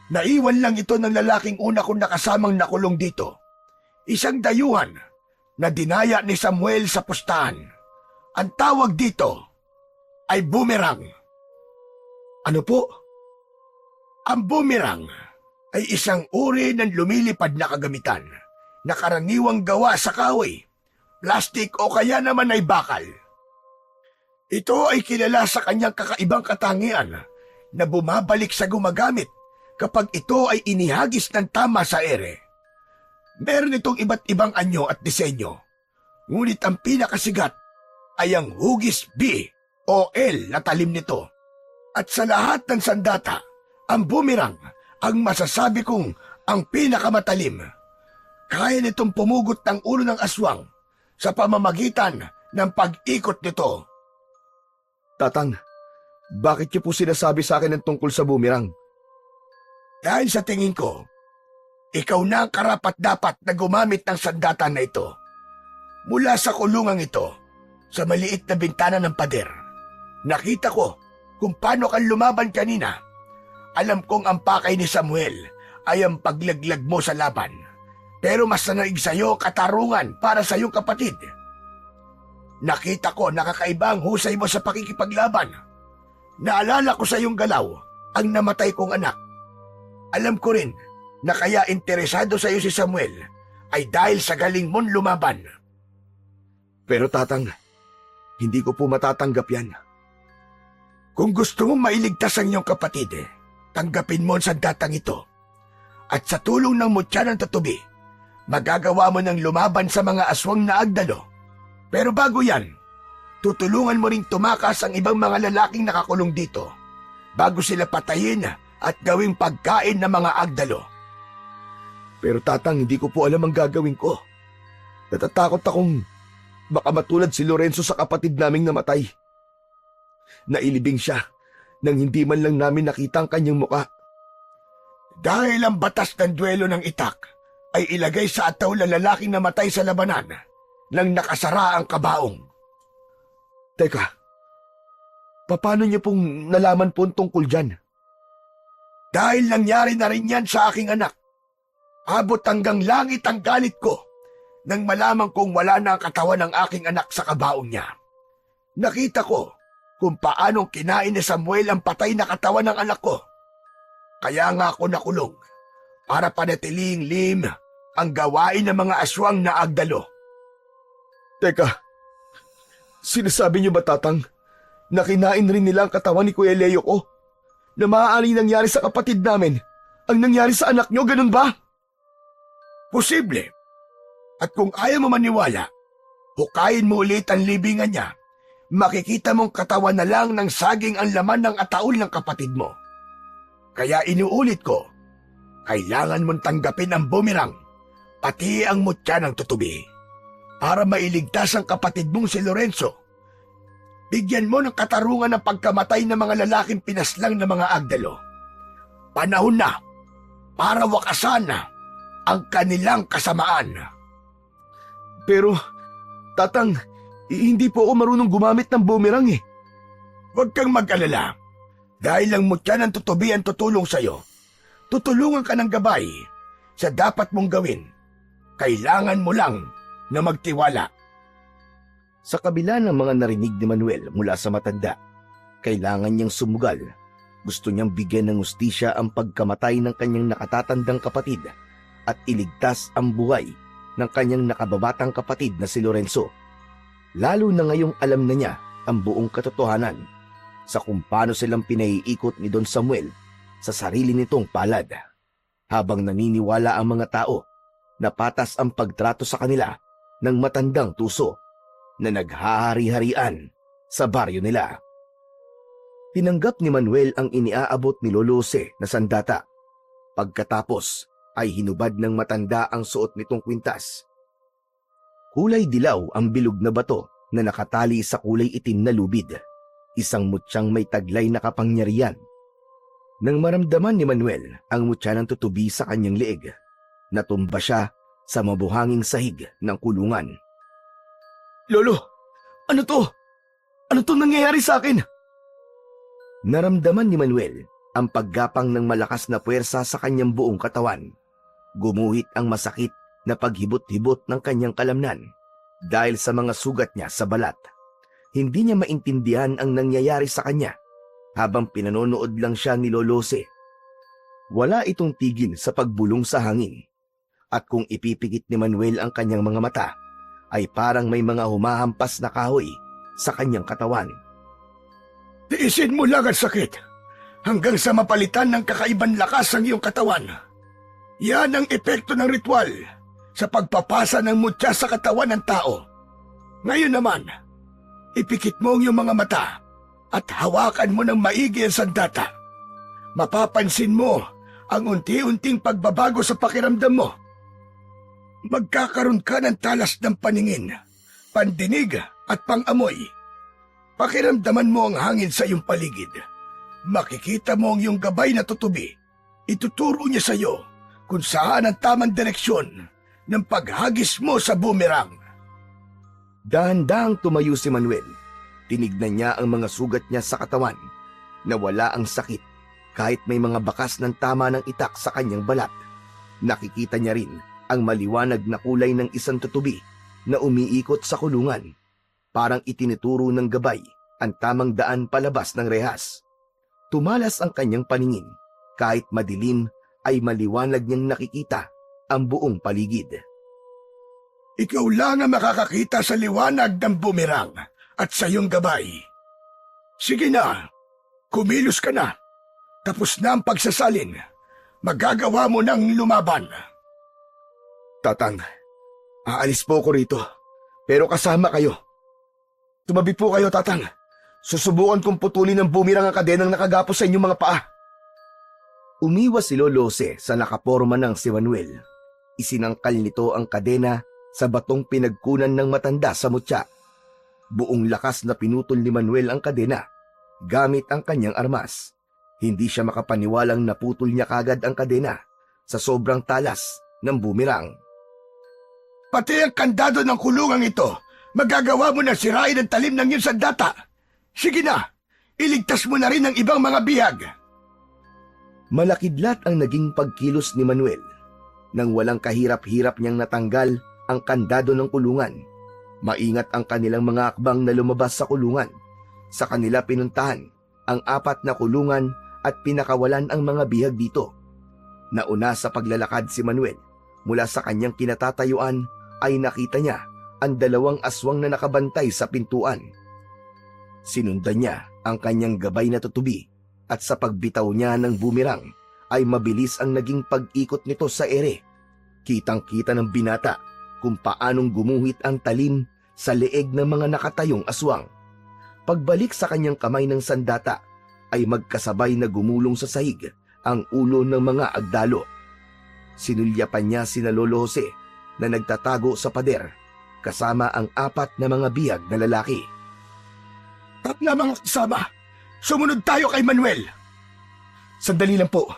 Naiwan lang ito ng lalaking una kong nakasamang nakulong dito. Isang dayuhan na dinaya ni Samuel sa pustahan. Ang tawag dito ay boomerang. Ano po? Ang boomerang ay isang uri ng lumilipad na kagamitan na karaniwang gawa sa kahoy, plastik o kaya naman ay bakal. Ito ay kilala sa kanyang kakaibang katangian na bumabalik sa gumagamit kapag ito ay inihagis ng tama sa ere. Meron itong iba't ibang anyo at disenyo, ngunit ang pinakasigat ay ang hugis B o L na talim nito. At sa lahat ng sandata, ang boomerang ang masasabi kong ang pinakamatalim. Kaya nitong pumugot ng ulo ng aswang sa pamamagitan ng pag-ikot nito. Tatang, bakit niyo po sinasabi sa akin ng tungkol sa boomerang? Dahil sa tingin ko, ikaw na ang karapat-dapat na gumamit ng sandata na ito. Mula sa kulungang ito, sa maliit na bintana ng pader, nakita ko kung paano kang lumaban kanina. Alam kong ang pakay ni Samuel ay ang paglaglag mo sa laban. Pero mas nanaig sa'yo katarungan para sa iyong kapatid. Nakita ko nakakaiba ang husay mo sa pakikipaglaban. Naalala ko sa iyong galaw ang namatay kong anak. Alam ko rin na kaya interesado sa iyo si Samuel ay dahil sa galing mong lumaban. Pero Tatang, hindi ko po matatanggap yan. Kung gusto mong mailigtas ang iyong kapatid, tanggapin mo ang sandatang ito. At sa tulong ng mutya ng tutubi, magagawa mo ng lumaban sa mga aswang na agdalo. Pero bago yan, tutulungan mo ring tumakas ang ibang mga lalaking nakakulong dito bago sila patayin at gawing pagkain ng mga agdalo. Pero Tatang, hindi ko po alam ang gagawin ko. Natatakot akong baka matulad si Lorenzo sa kapatid naming namatay. Nailibing siya nang hindi man lang namin nakita ang kanyang muka. Dahil ang batas ng duelo ng itak ay ilagay sa ataw ng lalaking namatay sa labanan nang nakasara ang kabaong. Teka, paano niyo pong nalaman po ang tungkol dyan? Dahil nangyari na rin yan sa aking anak. Abot hanggang langit ang galit ko nang malaman kong wala na ang katawan ng aking anak sa kabaong niya. Nakita ko kung paanong kinain ni Samuel ang patay na katawan ng anak ko. Kaya nga ako nakulong para panatiling lim ang gawain ng mga aswang na agdalo. Teka, sinasabi niyo ba, Tatang, na kinain rin nila ang katawan ni Kuya Leo ko? Na maaaring nangyari sa kapatid namin ang nangyari sa anak niyo, ganun ba? Posible. At kung ayaw mo maniwala, hukayin mo ulit ang libingan niya. Makikita mong katawan na lang ng saging ang laman ng ataol ng kapatid mo. Kaya inuulit ko, kailangan mong tanggapin ang boomerang, pati ang mutya ng tutubi. para mailigtas ang kapatid mong si Lorenzo. Bigyan mo ng katarungan ng pagkamatay ng mga lalaking pinaslang ng mga Agdalo. Panahon na para wakasan ang kanilang kasamaan. Pero, Tatang, hindi po ako marunong gumamit ng boomerang eh. Huwag kang mag-alala. Dahil ang mutya ng tutubi ang tutulong sa'yo, tutulungan ka ng gabay sa dapat mong gawin. Kailangan mo lang na magtiwala. Sa kabila ng mga narinig ni Manuel mula sa matanda, kailangan niyang sumugal. Gusto niyang bigyan ng hustisya ang pagkamatay ng kanyang nakatatandang kapatid at iligtas ang buhay ng kanyang nakababatang kapatid na si Lorenzo. Lalo na ngayong alam na niya ang buong katotohanan sa kung paano silang pinaiikot ni Don Samuel sa sarili nitong palad, habang naniniwala ang mga tao na patas ang pagtrato sa kanila ng matandang tuso na naghahari-harian sa baryo nila. Tinanggap ni Manuel ang iniaabot ni Lolo Jose na sandata. Pagkatapos ay hinubad ng matanda ang suot nitong kwintas. Kulay dilaw ang bilog na bato na nakatali sa kulay itim na lubid. Isang mutyang may taglay na kapangyarihan. Nang maramdaman ni Manuel ang mutya ng tutubi sa kanyang leeg, natumba siya sa mabuhanging sahig ng kulungan. Lolo, ano to? Ano to nangyayari sa akin? Naramdaman ni Manuel ang paggapang ng malakas na puwersa sa kanyang buong katawan. Gumuhit ang masakit na paghibot-hibot ng kanyang kalamnan dahil sa mga sugat niya sa balat. Hindi niya maintindihan ang nangyayari sa kanya habang pinanonood lang siya ni Lolo Jose. Wala itong tigil sa pagbulong sa hangin, at kung ipipikit ni Manuel ang kanyang mga mata, ay parang may mga humahampas na kahoy sa kanyang katawan. Tiisin mo lang ang sakit hanggang sa mapalitan ng kakaibang lakas ang iyong katawan. Yan ang epekto ng ritual sa pagpapasa ng mutya sa katawan ng tao. Ngayon naman, ipikit mo ang iyong mga mata at hawakan mo ng maigi ang sandata. Mapapansin mo ang unti-unting pagbabago sa pakiramdam mo. Magkakaroon ka ng talas ng paningin, pandinig at pangamoy. Pakiramdaman mo ang hangin sa iyong paligid. Makikita mo ang iyong gabay na tutubi. Ituturo niya sa iyo kung saan ang tamang direksyon ng paghagis mo sa boomerang. Dahan-dahang tumayo si Manuel. Tinignan niya ang mga sugat niya sa katawan. Nawala ang sakit kahit may mga bakas ng tama ng itak sa kanyang balat. Nakikita niya rin ang maliwanag na kulay ng isang tutubi na umiikot sa kulungan. Parang itinuturo ng gabay ang tamang daan palabas ng rehas. Tumalas ang kanyang paningin. Kahit madilim ay maliwanag niyang nakikita ang buong paligid. Ikaw lang ang makakakita sa liwanag ng boomerang at sa iyong gabay. Sige na, kumilos ka na. Tapos na ang pagsasalin. Magagawa mo ng lumaban. Tatang, aalis po ko rito, pero kasama kayo. Tumabi po kayo, Tatang. Susubukan kong putulin ng boomerang ang kadenang nakagapos sa inyong mga paa. Umiwas si Lolo Jose sa nakaporma ng si Manuel. Isinangkal nito ang kadena sa batong pinagkunan ng matanda sa mutya. Buong lakas na pinutol ni Manuel ang kadena gamit ang kanyang armas. Hindi siya makapaniwalang naputol niya kagad ang kadena sa sobrang talas ng boomerang. Pati ang kandado ng kulungang ito, magagawa mo na sirain ang talim ng iyong sandata. Sige na, iligtas mo na rin ang ibang mga bihag. Malakidlat ang naging pagkilos ni Manuel. Nang walang kahirap-hirap niyang natanggal ang kandado ng kulungan. Maingat ang kanilang mga akbang na lumabas sa kulungan. Sa kanila pinuntahan ang 4 na kulungan at pinakawalan ang mga bihag dito. Nauna sa paglalakad si Manuel. Mula sa kanyang kinatatayuan ay nakita niya ang 2 aswang na nakabantay sa pintuan. Sinundan niya ang kanyang gabay na tutubi at sa pagbitaw niya ng boomerang ay mabilis ang naging pag-ikot nito sa ere. Kitang-kita ng binata kung paanong gumuhit ang talim sa leeg ng mga nakatayong aswang. Pagbalik sa kanyang kamay ng sandata ay magkasabay na gumulong sa sahig ang ulo ng mga agdalo. Sinulyapan niya sina Lolo Jose na nagtatago sa pader, kasama ang 4 na mga bihag na lalaki. Tama mga kasama, sumunod tayo kay Manuel. Sandali lang po.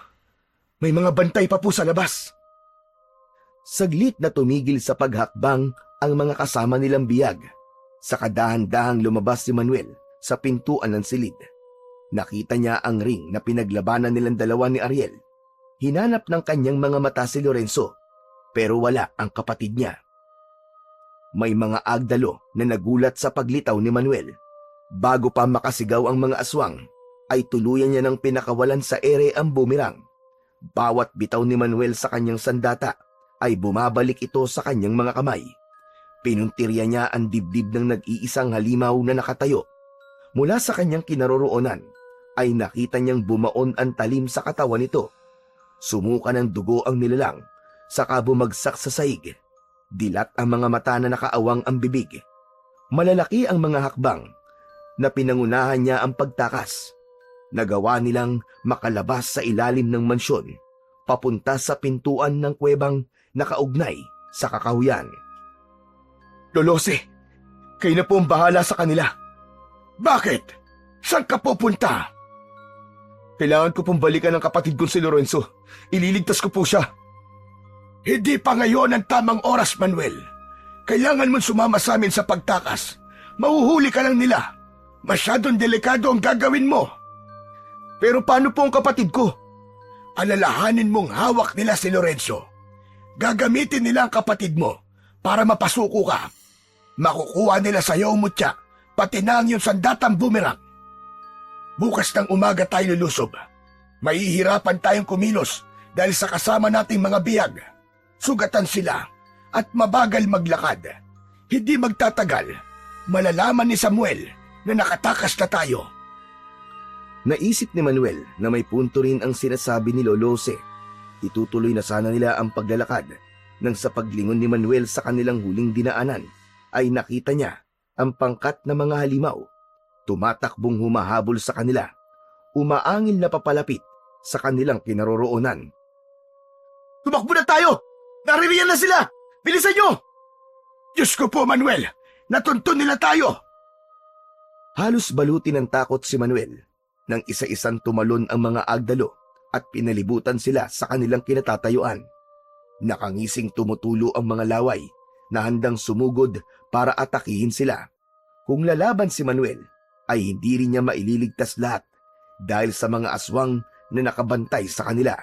May mga bantay pa po sa labas. Saglit na tumigil sa paghakbang ang mga kasama nilang biyag. Sa kadahan-dahang lumabas si Manuel sa pintuan ng silid. Nakita niya ang ring na pinaglabanan nilang dalawa ni Ariel. Hinanap ng kanyang mga mata si Lorenzo, pero wala ang kapatid niya. May mga agdalo na nagulat sa paglitaw ni Manuel. Bago pa makasigaw ang mga aswang, ay tuluyan niya ng pinakawalan sa ere ang bumirang. Bawat bitaw ni Manuel sa kanyang sandata ay bumabalik ito sa kanyang mga kamay. Pinuntirya niya ang dibdib ng nag-iisang halimaw na nakatayo. Mula sa kanyang kinaroroonan ay nakita niyang bumaon ang talim sa katawan nito. Sumuka ng dugo ang nilalang, saka bumagsak sa saig. Dilat ang mga mata na nakaawang ang bibig. Malalaki ang mga hakbang na pinangunahan niya ang pagtakas. Nagawa nilang makalabas sa ilalim ng mansyon, papunta sa pintuan ng kuwebang nakaugnay sa kakahuyan. Lolose, kayo na po ang bahala sa kanila. Bakit? Saan ka pupunta? Kailangan ko pong balikan ang kapatid kong si Lorenzo. Ililigtas ko po siya. Hindi pa ngayon ang tamang oras, Manuel. Kailangan mong sumama sa amin sa pagtakas. Mahuhuli ka lang nila. Masyadong delikado ang gagawin mo. Pero paano po ang kapatid ko? Alalahanin mong hawak nila si Lorenzo. Gagamitin nila ang kapatid mo para mapasuko ka. Makukuha nila sa iyo mutya, pati na ang iyong sandatang bumerang. Bukas ng umaga tayo lulusob. Mahihirapan tayong kumilos dahil sa kasama nating mga biyag. Sugatan sila at mabagal maglakad. Hindi magtatagal, malalaman ni Samuel na nakatakas na tayo. Naisip ni Manuel na may punto rin ang sinasabi ni Lolose. Itutuloy na sana nila ang paglalakad nang sa paglingon ni Manuel sa kanilang huling dinaanan ay nakita niya ang pangkat na mga halimaw. Tumatakbong humahabol sa kanila. Umaangil na papalapit sa kanilang kinaroroonan. Tumakbo na tayo! Naririyan na sila! Bilisan nyo! Diyos ko po, Manuel! Natuntun nila tayo! Halos balutin ng takot si Manuel nang isa-isang tumalon ang mga agdalo at pinalibutan sila sa kanilang kinatatayuan. Nakangising tumutulo ang mga laway na handang sumugod para atakihin sila. Kung lalaban si Manuel, ay hindi rin niya maililigtas lahat dahil sa mga aswang na nakabantay sa kanila.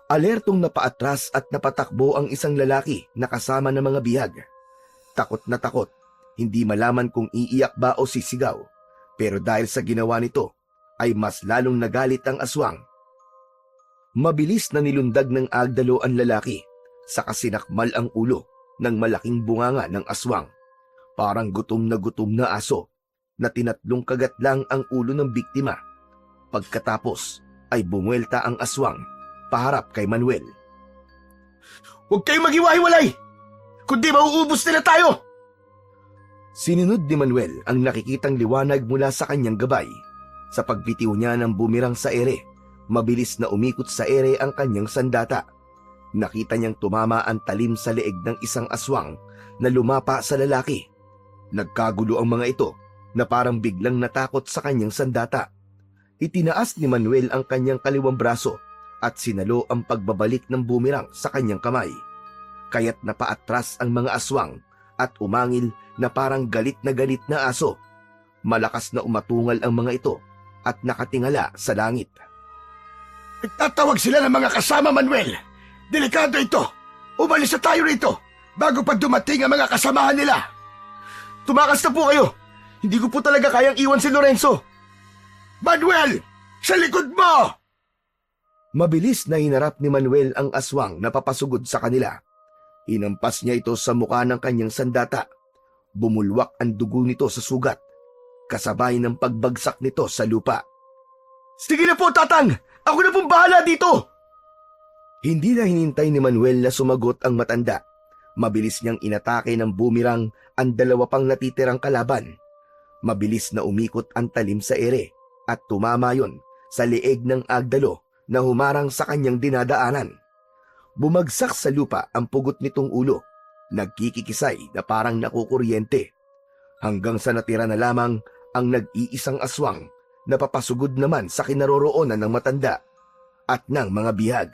Alertong napaatras at napatakbo ang isang lalaki na kasama ng mga bihag. Takot na takot, hindi malaman kung iiyak ba o sisigaw, pero dahil sa ginawa nito, ay mas lalong nagalit ang aswang. Mabilis na nilundag ng agdalo ang lalaki, saka sinakmal ang ulo ng malaking bunganga ng aswang. Parang gutom na aso na tinatlong kagat lang ang ulo ng biktima. Pagkatapos ay bumuelta ang aswang paharap kay Manuel. Huwag kayong maghiwa-hiwalay! Kundi mauubos nila tayo! Sinunod ni Manuel ang nakikitang liwanag mula sa kanyang gabay. Sa pagbitiw niya ng bumirang sa ere, mabilis na umikot sa ere ang kanyang sandata. Nakita niyang tumama ang talim sa leeg ng isang aswang na lumapa sa lalaki. Nagkagulo ang mga ito na parang biglang natakot sa kanyang sandata. Itinaas ni Manuel ang kanyang kaliwang braso at sinalo ang pagbabalik ng bumirang sa kanyang kamay. Kaya't napaatras ang mga aswang at umangil na parang galit na aso. Malakas na umatungal ang mga ito at nakatingala sa langit. Nagtatawag sila ng mga kasama, Manuel. Delikado ito. Umalis na tayo rito bago pa dumating ang mga kasamahan nila. Tumakas na po kayo. Hindi ko po talaga kayang iwan si Lorenzo. Manuel! Sa likod mo! Mabilis na hinarap ni Manuel ang aswang na papasugod sa kanila. Inampas niya ito sa mukha ng kanyang sandata. Bumulwak ang dugo nito sa sugat, kasabay ng pagbagsak nito sa lupa. Sige na po, Tatang! Ako na pong bahala dito! Hindi na hinintay ni Manuel na sumagot ang matanda. Mabilis niyang inatake ng bumirang ang dalawa pang natitirang kalaban. Mabilis na umikot ang talim sa ere at tumama yon sa leeg ng agdalo na humarang sa kanyang dinadaanan. Bumagsak sa lupa ang pugot nitong ulo nagkikikisay na parang nakukuryente, hanggang sa natira na lamang ang nag-iisang aswang na papasugod naman sa kinaroroonan ng matanda at ng mga bihag.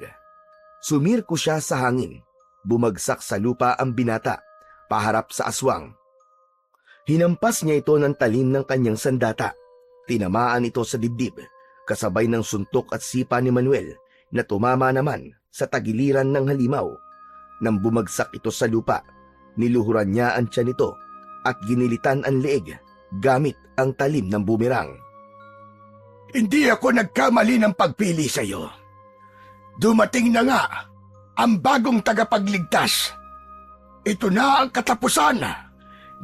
Sumirko siya sa hangin, bumagsak sa lupa ang binata, paharap sa aswang. Hinampas niya ito ng talim ng kanyang sandata, tinamaan ito sa dibdib, kasabay ng suntok at sipa ni Manuel na tumama naman sa tagiliran ng halimaw. Nang bumagsak ito sa lupa, niluhuran niya ang tiyan nito at ginilitan ang leeg gamit ang talim ng bumerang. Hindi ako nagkamali ng pagpili sa iyo. Dumating na nga ang bagong tagapagligtas. Ito na ang katapusan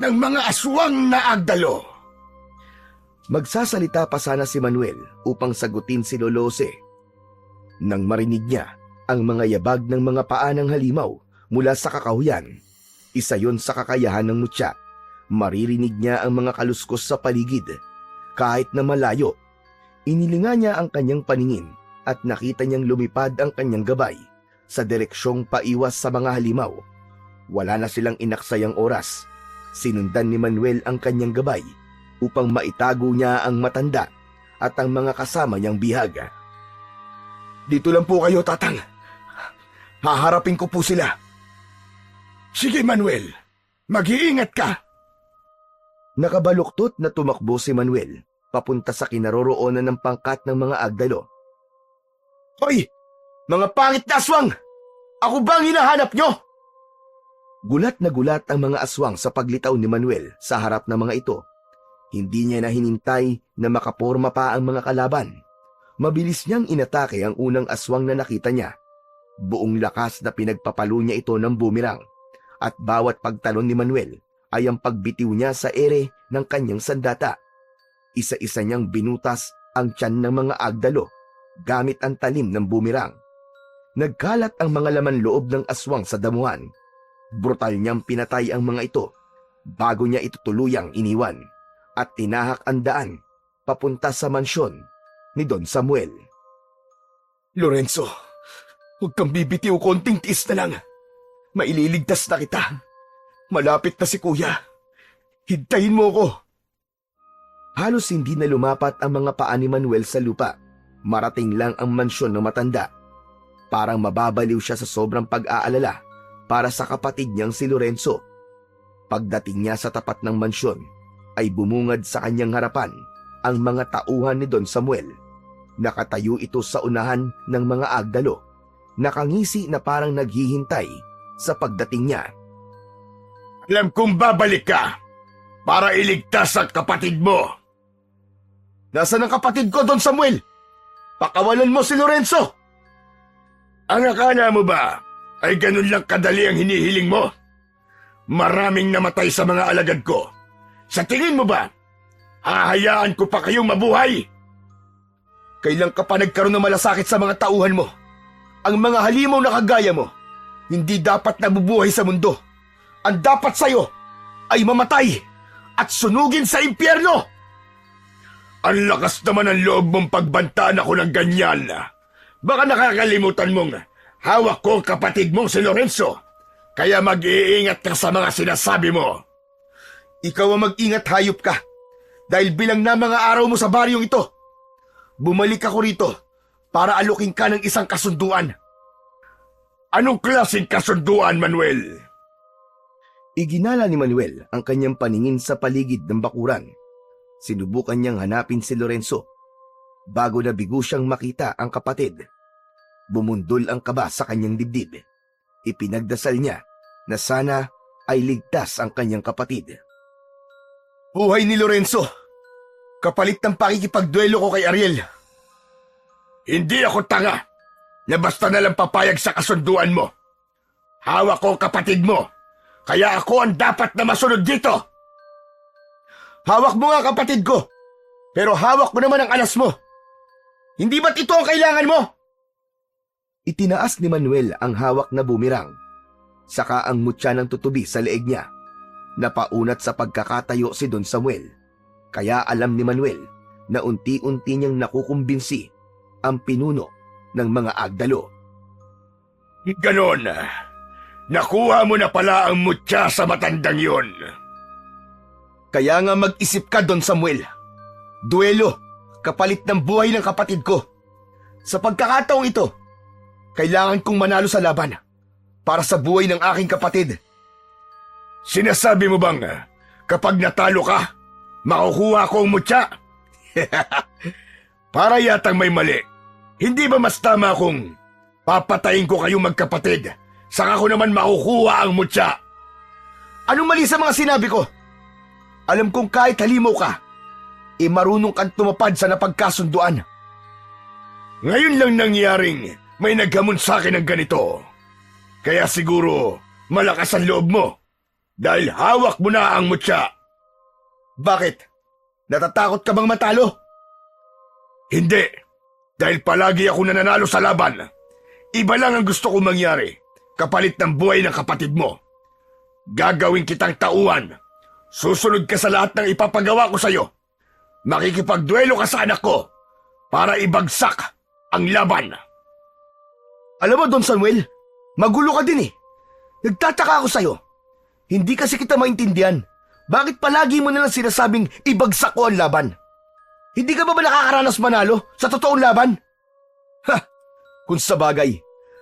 ng mga aswang na agdalo. Magsasalita pa sana si Manuel upang sagutin si Lolose. Nang marinig niya ang mga yabag ng mga paa ng halimaw mula sa kakahuyan, isa yon sa kakayahan ng mutya. Maririnig niya ang mga kaluskos sa paligid. Kahit na malayo, inilinga niya ang kanyang paningin at nakita niyang lumipad ang kanyang gabay sa direksyong paiwas sa mga halimaw. Wala na silang inaksayang oras. Sinundan ni Manuel ang kanyang gabay upang maitago niya ang matanda at ang mga kasama niyang bihag. Dito lang po kayo, Tatang. Haharapin ko po sila. Sige, Manuel. Mag-iingat ka. Nakabaluktot na tumakbo si Manuel papunta sa kinaroroonan ng pangkat ng mga agdalo. Hoy! Mga pangit na aswang! Ako bang hinahanap nyo? Gulat na gulat ang mga aswang sa paglitaw ni Manuel sa harap ng mga ito. Hindi niya na hinintay na makaporma pa ang mga kalaban. Mabilis niyang inatake ang unang aswang na nakita niya. Buong lakas na pinagpapalo niya ito ng bumirang, at bawat pagtalon ni Manuel ay ang pagbitiw niya sa ere ng kanyang sandata. Isa-isa niyang binutas ang tiyan ng mga agdalo gamit ang talim ng bumirang. Nagkalat ang mga laman loob ng aswang sa damuhan. Brutal niyang pinatay ang mga ito bago niya ito tuluyang iniwan at tinahak ang daan papunta sa mansyon ni Don Samuel. Lorenzo, huwag kang bibitiw, konting tiis na lang. Maililigtas na kita. Malapit na si Kuya. Hintayin mo ko. Halos hindi na lumapat ang mga paa ni Manuel sa lupa. Marating lang ang mansyon ng matanda. Parang mababaliw siya sa sobrang pag-aalala para sa kapatid niyang si Lorenzo. Pagdating niya sa tapat ng mansyon, ay bumungad sa kanyang harapan ang mga tauhan ni Don Samuel. Nakatayo ito sa unahan ng mga agdalo, nakangisi na parang naghihintay sa pagdating niya. Alam kong babalik ka para iligtas ang kapatid mo. Nasaan ang kapatid ko, Don Samuel? Pakawalan mo si Lorenzo! Ang akala mo ba ay ganun lang kadali ang hinihiling mo? Maraming namatay sa mga alagad ko. Sa tingin mo ba, hahayaan ko pa kayong mabuhay? Kailan ka pa nagkaroon ng malasakit sa mga tauhan mo? Ang mga halimaw na kagaya mo, hindi dapat nabubuhay sa mundo. Ang dapat sa'yo ay mamatay at sunugin sa impyerno! Ang lakas naman ang loob mong pagbantaan ako ng ganyan. Baka nakakalimutan mong hawak ko ang kapatid mong si Lorenzo. Kaya mag-iingat ka sa mga sinasabi mo. Ikaw ang mag-ingat, hayop ka. Dahil bilang na mga araw mo sa baryong ito, bumalik ako rito para alukin ka ng isang kasunduan. Anong klaseng kasunduan, Manuel? Iginala ni Manuel ang kanyang paningin sa paligid ng bakuran. Sinubukan niyang hanapin si Lorenzo. Bago nabigo siyang makita ang kapatid, bumundol ang kaba sa kanyang dibdib. Ipinagdasal niya na sana ay ligtas ang kanyang kapatid. Buhay ni Lorenzo! Kapalit ng pakikipagduelo ko kay Ariel. Hindi ako tanga na basta nalang papayag sa kasunduan mo. Hawak ko ang kapatid mo, kaya ako ang dapat na masunod dito. Hawak mo nga kapatid ko, pero hawak mo naman ang alas mo. Hindi ba't ito ang kailangan mo? Itinaas ni Manuel ang hawak na bumirang. Saka ang mutya ng tutubi sa leeg niya. Napaunat sa pagkakatayo si Don Samuel. Kaya alam ni Manuel na unti-unti niyang nakukumbinsi ang pinuno ng mga agdalo. Ganon. Nakuha mo na pala ang mutya sa matandang yon. Kaya nga mag-isip ka, Don Samuel. Duelo, kapalit ng buhay ng kapatid ko. Sa pagkakataong ito, kailangan kong manalo sa laban para sa buhay ng aking kapatid. Sinasabi mo bang kapag natalo ka, makukuha ko ang mutya? Para yatang may mali. Hindi ba mas tama kung papatayin ko kayong magkapatid, saka ko naman makukuha ang mutya? Anong mali sa mga sinabi ko? Alam kong kahit halimaw ka, marunong kang tumapad sa napagkasunduan. Ngayon lang nangyaring may naghamon sa akin ng ganito. Kaya siguro malakas ang loob mo dahil hawak mo na ang mutya. Bakit? Natatakot ka bang matalo? Hindi, dahil palagi ako nananalo sa laban. Iba lang ang gusto kong mangyari, kapalit ng buhay ng kapatid mo. Gagawin kitang tauhan. Susunod ka sa lahat ng ipapagawa ko sa'yo. Makikipagduelo ka sa anak ko para ibagsak ang laban. Alam mo, Don Samuel, magulo ka din eh. Nagtataka ako sa'yo. Hindi kasi kita maintindihan. Bakit palagi mo nalang sinasabing ibagsak ko ang laban? Hindi ka ba nakakaranas manalo sa totoong laban? Ha! Kung sa bagay,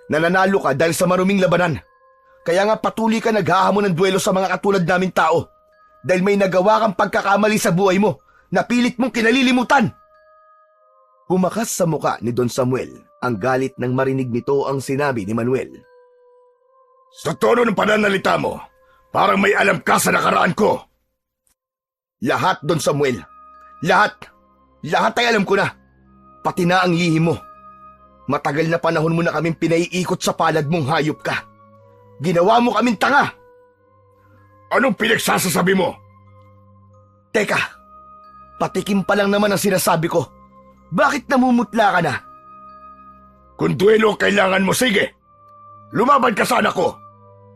nananalo ka dahil sa maruming labanan. Kaya nga patuloy ka naghahamon ng duelo sa mga katulad naming tao. Dahil may nagawa kang pagkakamali sa buhay mo na pilit mong kinalilimutan. Humakas sa muka ni Don Samuel ang galit nang marinig nito ang sinabi ni Manuel. Sa tono ng pananalita mo, parang may alam ka sa nakaraan ko. Lahat, Don Samuel. Lahat. Lahat ay alam ko na. Pati na ang lihim mo. Matagal na panahon mo na kaming pinaiikot sa palad mong hayop ka. Ginawa mo kaming tanga. Anong pinagsasasabi mo? Teka, patikim pa lang naman ang sinasabi ko. Bakit namumutla ka na? Kung duelo ang kailangan mo, sige. Lumaban ka sa anak ko.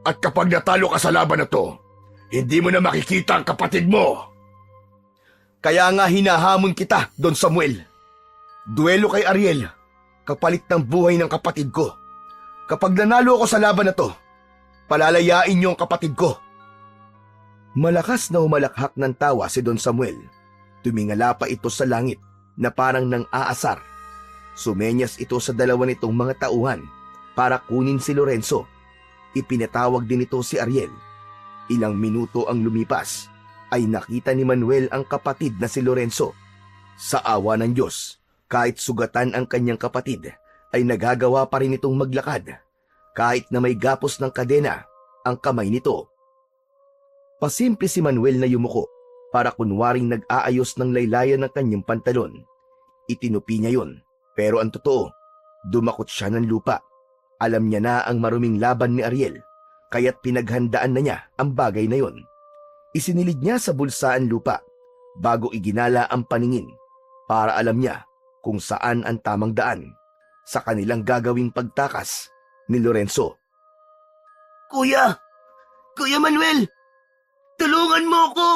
At kapag natalo ka sa laban na to, hindi mo na makikita ang kapatid mo. Kaya nga hinahamon kita, Don Samuel. Duelo kay Ariel, kapalit ng buhay ng kapatid ko. Kapag nanalo ako sa laban na to, palalayain niyo ang kapatid ko. Malakas na humalakhak ng tawa si Don Samuel. Tumingala pa ito sa langit na parang nang aasar. Sumenyas ito sa dalawa nitong mga tauhan para kunin si Lorenzo. Ipinatawag din ito si Ariel. Ilang minuto ang lumipas ay nakita ni Manuel ang kapatid na si Lorenzo. Sa awa ng Diyos, kahit sugatan ang kanyang kapatid, ay nagagawa pa rin itong maglakad. Kahit na may gapos ng kadena ang kamay nito. Pasimple si Manuel na yumuko para kunwaring nag-aayos ng laylayan ng kanyang pantalon. Itinupi niya yun, pero ang totoo, dumakot siya ng lupa. Alam niya na ang maruming laban ni Ariel, kaya't pinaghandaan na niya ang bagay na yon. Isinilid niya sa bulsa ang lupa bago iginala ang paningin para alam niya kung saan ang tamang daan sa kanilang gagawing pagtakas ni Lorenzo. Kuya! Kuya Manuel! Tulungan mo ako!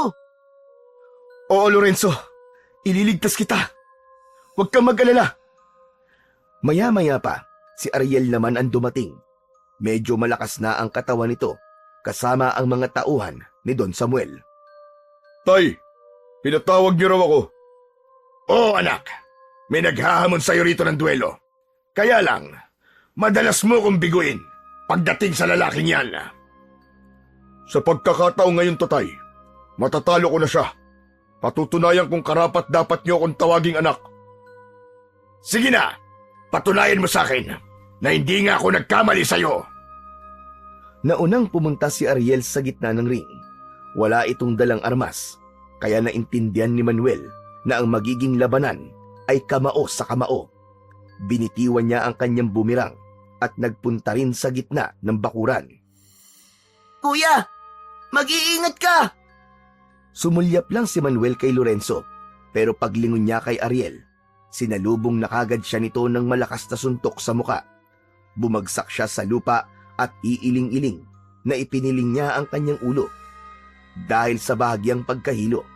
Oo, Lorenzo. Ililigtas kita. Huwag kang mag-alala. Maya-maya pa, si Ariel naman ang dumating. Medyo malakas na ang katawan nito, kasama ang mga tauhan ni Don Samuel. Tay, pinatawag niyo raw ako. Oo, anak. May naghahamon sa'yo rito ng duelo. Kaya lang, madalas mo kong biguin pagdating sa lalaking yan. Sa pagkakataong ngayon, tatay, matatalo ko na siya. Patutunayan kong karapat dapat niyo akong tawaging anak. Sige na, patunayan mo sa akin na hindi nga ako nagkamali sa'yo. Naunang pumunta si Ariel sa gitna ng ring. Wala itong dalang armas, kaya naintindihan ni Manuel na ang magiging labanan ay kamao sa kamao. Binitiwan niya ang kanyang bumirang at nagpunta rin sa gitna ng bakuran. Kuya! Mag-iingat ka! Sumulyap lang si Manuel kay Lorenzo, pero paglingon niya kay Ariel, sinalubong na kagad siya nito ng malakas na suntok sa muka. Bumagsak siya sa lupa at iiling-iling na ipiniling niya ang kanyang ulo. Dahil sa bahagyang pagkahilo,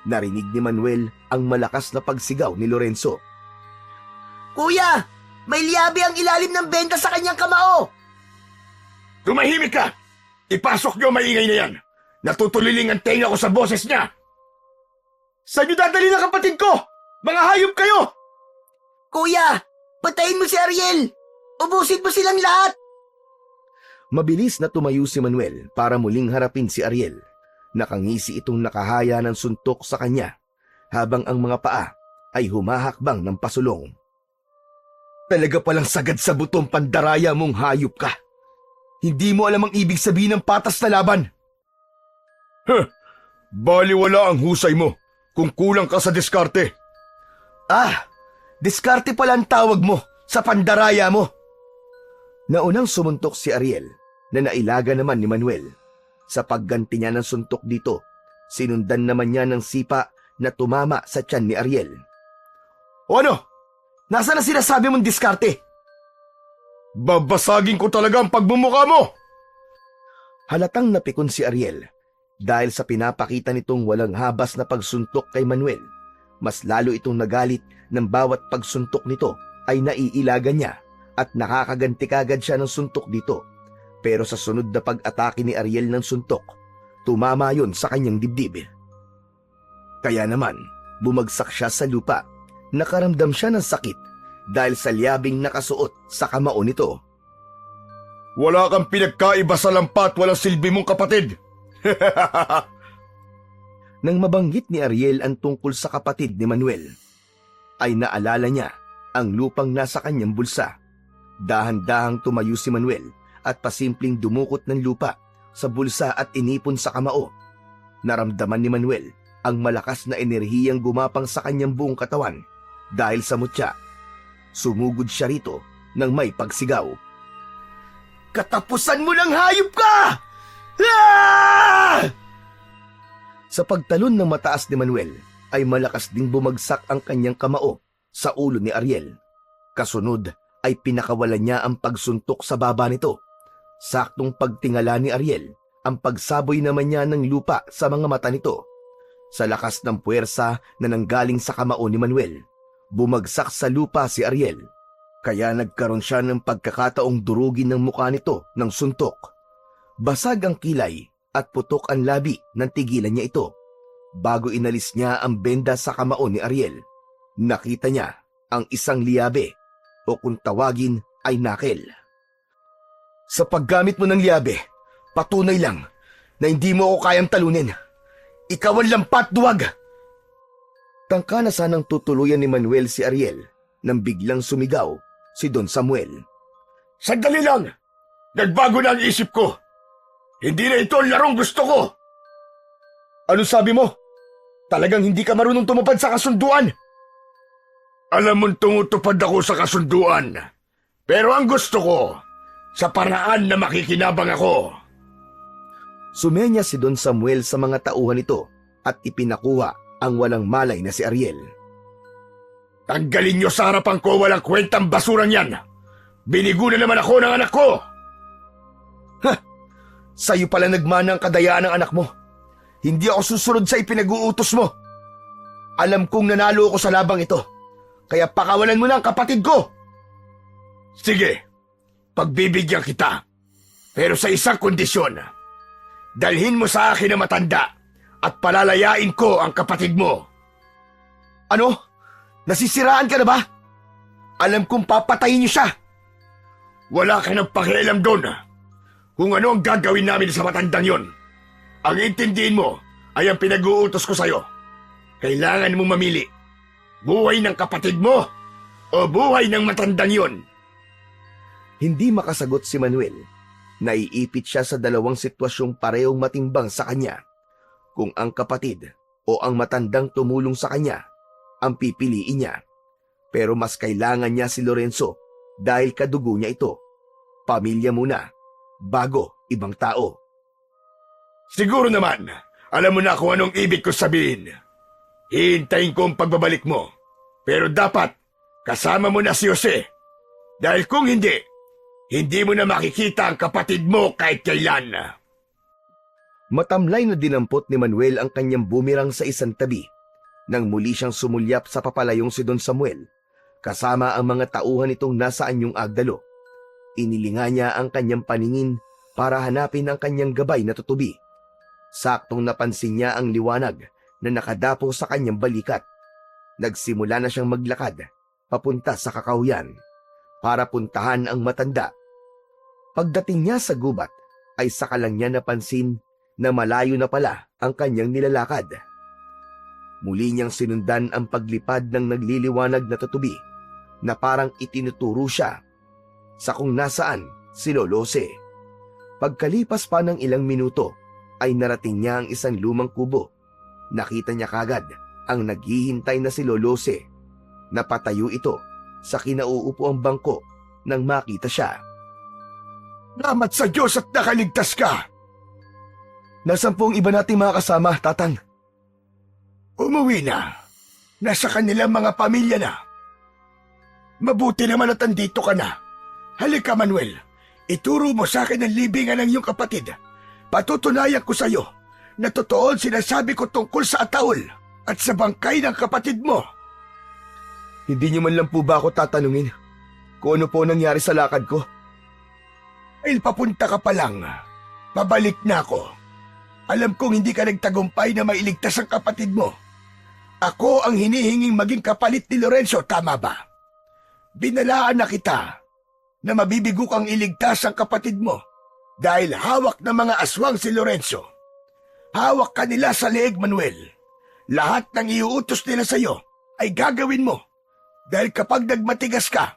narinig ni Manuel ang malakas na pagsigaw ni Lorenzo. Kuya! May liyabe ang ilalim ng benda sa kanyang kamao! Tumahimik ka! Ipasok niyo maingay na yan! Natutuliling ang tenga ko sa boses niya! Saan niyo dadali ng kapatid ko? Mga hayop kayo! Kuya, patayin mo si Ariel! Ubusin mo silang lahat! Mabilis na tumayo si Manuel para muling harapin si Ariel. Nakangisi itong nakahaya ng suntok sa kanya, habang ang mga paa ay humahakbang ng pasulong. Talaga palang sagad sa butong pandaraya mong hayop ka. Hindi mo alam ang ibig sabihin ng patas na laban. Baliwala ang husay mo kung kulang ka sa diskarte. Diskarte pala ang tawag mo sa pandaraya mo. Naunang sumuntok si Ariel na nailaga naman ni Manuel. Sa pagganti niya ng suntok dito, sinundan naman niya ng sipa na tumama sa tiyan ni Ariel. O ano? Nasaan na sinasabi mong diskarte? Babasagin ko talaga ang pagmumukha mo! Halatang napikon si Ariel dahil sa pinapakita nitong walang habas na pagsuntok kay Manuel. Mas lalo itong nagalit ng bawat pagsuntok nito ay naiilaga niya at nakakaganti kagad siya ng suntok dito. Pero sa sunod na pag-atake ni Ariel ng suntok, tumama yon sa kanyang dibdib. Kaya naman, bumagsak siya sa lupa. Nakaramdam siya ng sakit dahil sa liyabing nakasuot sa kamao nito. Wala kang pinagkaiba sa lampa at walang silbi mong kapatid. Nang mabanggit ni Ariel ang tungkol sa kapatid ni Manuel, ay naalala niya ang lupang nasa kanyang bulsa. Dahan-dahang tumayo si Manuel at pasimpleng dumukot ng lupa sa bulsa at inipon sa kamao. Naramdaman ni Manuel ang malakas na enerhiyang gumapang sa kanyang buong katawan dahil sa mutya. Sumugod siya rito nang may pagsigaw. Katapusan mo ng hayop ka! Ah! Sa pagtalon ng mataas ni Manuel ay malakas ding bumagsak ang kanyang kamao sa ulo ni Ariel. Kasunod ay pinakawalan niya ang pagsuntok sa baba nito. Saktong pagtingala ni Ariel, ang pagsaboy naman niya ng lupa sa mga mata nito. Sa lakas ng puwersa na nanggaling sa kamao ni Manuel, bumagsak sa lupa si Ariel. Kaya nagkaroon siya ng pagkakataong durugin ng mukha nito ng suntok. Basag ang kilay at putok ang labi nang tigilan niya ito. Bago inalis niya ang benda sa kamao ni Ariel, nakita niya ang isang liyabe o kung tawagin ay nakel. Sa paggamit mo ng liyabe, patunay lang na hindi mo ako kayang talunin. Ikaw ang lampat duwag! Tangka na sanang tutuluyan ni Manuel si Ariel nang biglang sumigaw si Don Samuel. Sandali lang! Nagbago na ang isip ko! Hindi na ito ang larong gusto ko! Ano sabi mo? Talagang hindi ka marunong tumupad sa kasunduan? Alam mong tumutupad ako sa kasunduan. Pero ang gusto ko, sa paraan na makikinabang ako. Sumenya si Don Samuel sa mga tauhan nito at ipinakuha ang walang malay na si Ariel. Tanggalin niyo sa harapan ko, walang kwentang basurang yan. Binigo na naman ako ng anak ko. Sa'yo pala nagmana ang kadayaan ng anak mo. Hindi ako susunod sa ipinag-uutos mo. Alam kong nanalo ako sa labang ito, kaya pakawalan mo na ang kapatid ko. Sige, pagbibigyan kita. Pero sa isang kondisyon. Dalhin mo sa akin ang matanda at palalayain ko ang kapatid mo. Ano? Nasisiraan ka na ba? Alam kong papatayin niyo siya. Wala ka ng pakialam doon. Kung ano ang gagawin namin sa matandang yon. Ang intindihin mo ay ang pinag-uutos ko sa'yo. Kailangan mo mamili. Buhay ng kapatid mo o buhay ng matandang yon. Hindi makasagot si Manuel. Naiipit siya sa dalawang sitwasyong parehong matimbang sa kanya. Kung ang kapatid o ang matandang tumulong sa kanya, ang pipiliin niya. Pero mas kailangan niya si Lorenzo dahil kadugo niya ito. Pamilya muna, bago ibang tao. Siguro naman, alam mo na kung anong ibig ko sabihin. Hihintayin ko ang pagbabalik mo. Pero dapat, kasama mo na si Jose. Dahil kung hindi mo na makikita ang kapatid mo kahit kailan. Matamlay na dinampot ni Manuel ang kanyang bumirang sa isang tabi nang muli siyang sumulyap sa papalayong si Don Samuel kasama ang mga tauhan nitong nasa anyong agdalo. Inilinga niya ang kanyang paningin para hanapin ang kanyang gabay na tutubi. Saktong napansin niya ang liwanag na nakadapo sa kanyang balikat. Nagsimula na siyang maglakad papunta sa kakahuyan para puntahan ang matanda. Pagdating niya sa gubat ay saka lang niya napansin na malayo na pala ang kanyang nilalakad. Muli niyang sinundan ang paglipad ng nagliliwanag na tutubi na parang itinuturo siya sa kung nasaan si Lolose. Pagkalipas pa ng ilang minuto ay narating niya ang isang lumang kubo. Nakita niya kagad ang naghihintay na si Lolose. Napatayo ito sa kinauupuang bangko nang makita siya. Salamat sa Diyos at nakaligtas ka! Nasaan po ang iba nating mga kasama, Tatang? Umuwi na. Nasa kanilang mga pamilya na. Mabuti naman at andito ka na. Halika, Manuel. Ituro mo sa akin ang libingan ng iyong kapatid. Patutunayan ko sa iyo na totoo ang sinasabi ko tungkol sa ataol at sa bangkay ng kapatid mo. Hindi niyo man lang po ba ako tatanungin kung ano po nangyari sa lakad ko? Ay papunta ka pa lang. Pabalik na ako. Alam kong hindi ka nagtagumpay na mailigtas ang kapatid mo. Ako ang hinihinging maging kapalit ni Lorenzo, tama ba? Binalaan na kita na mabibigo kang iligtas ang kapatid mo dahil hawak ng mga aswang si Lorenzo. Hawak ka nila sa leeg, Manuel. Lahat ng iuutos nila sa iyo ay gagawin mo dahil kapag nagmatigas ka,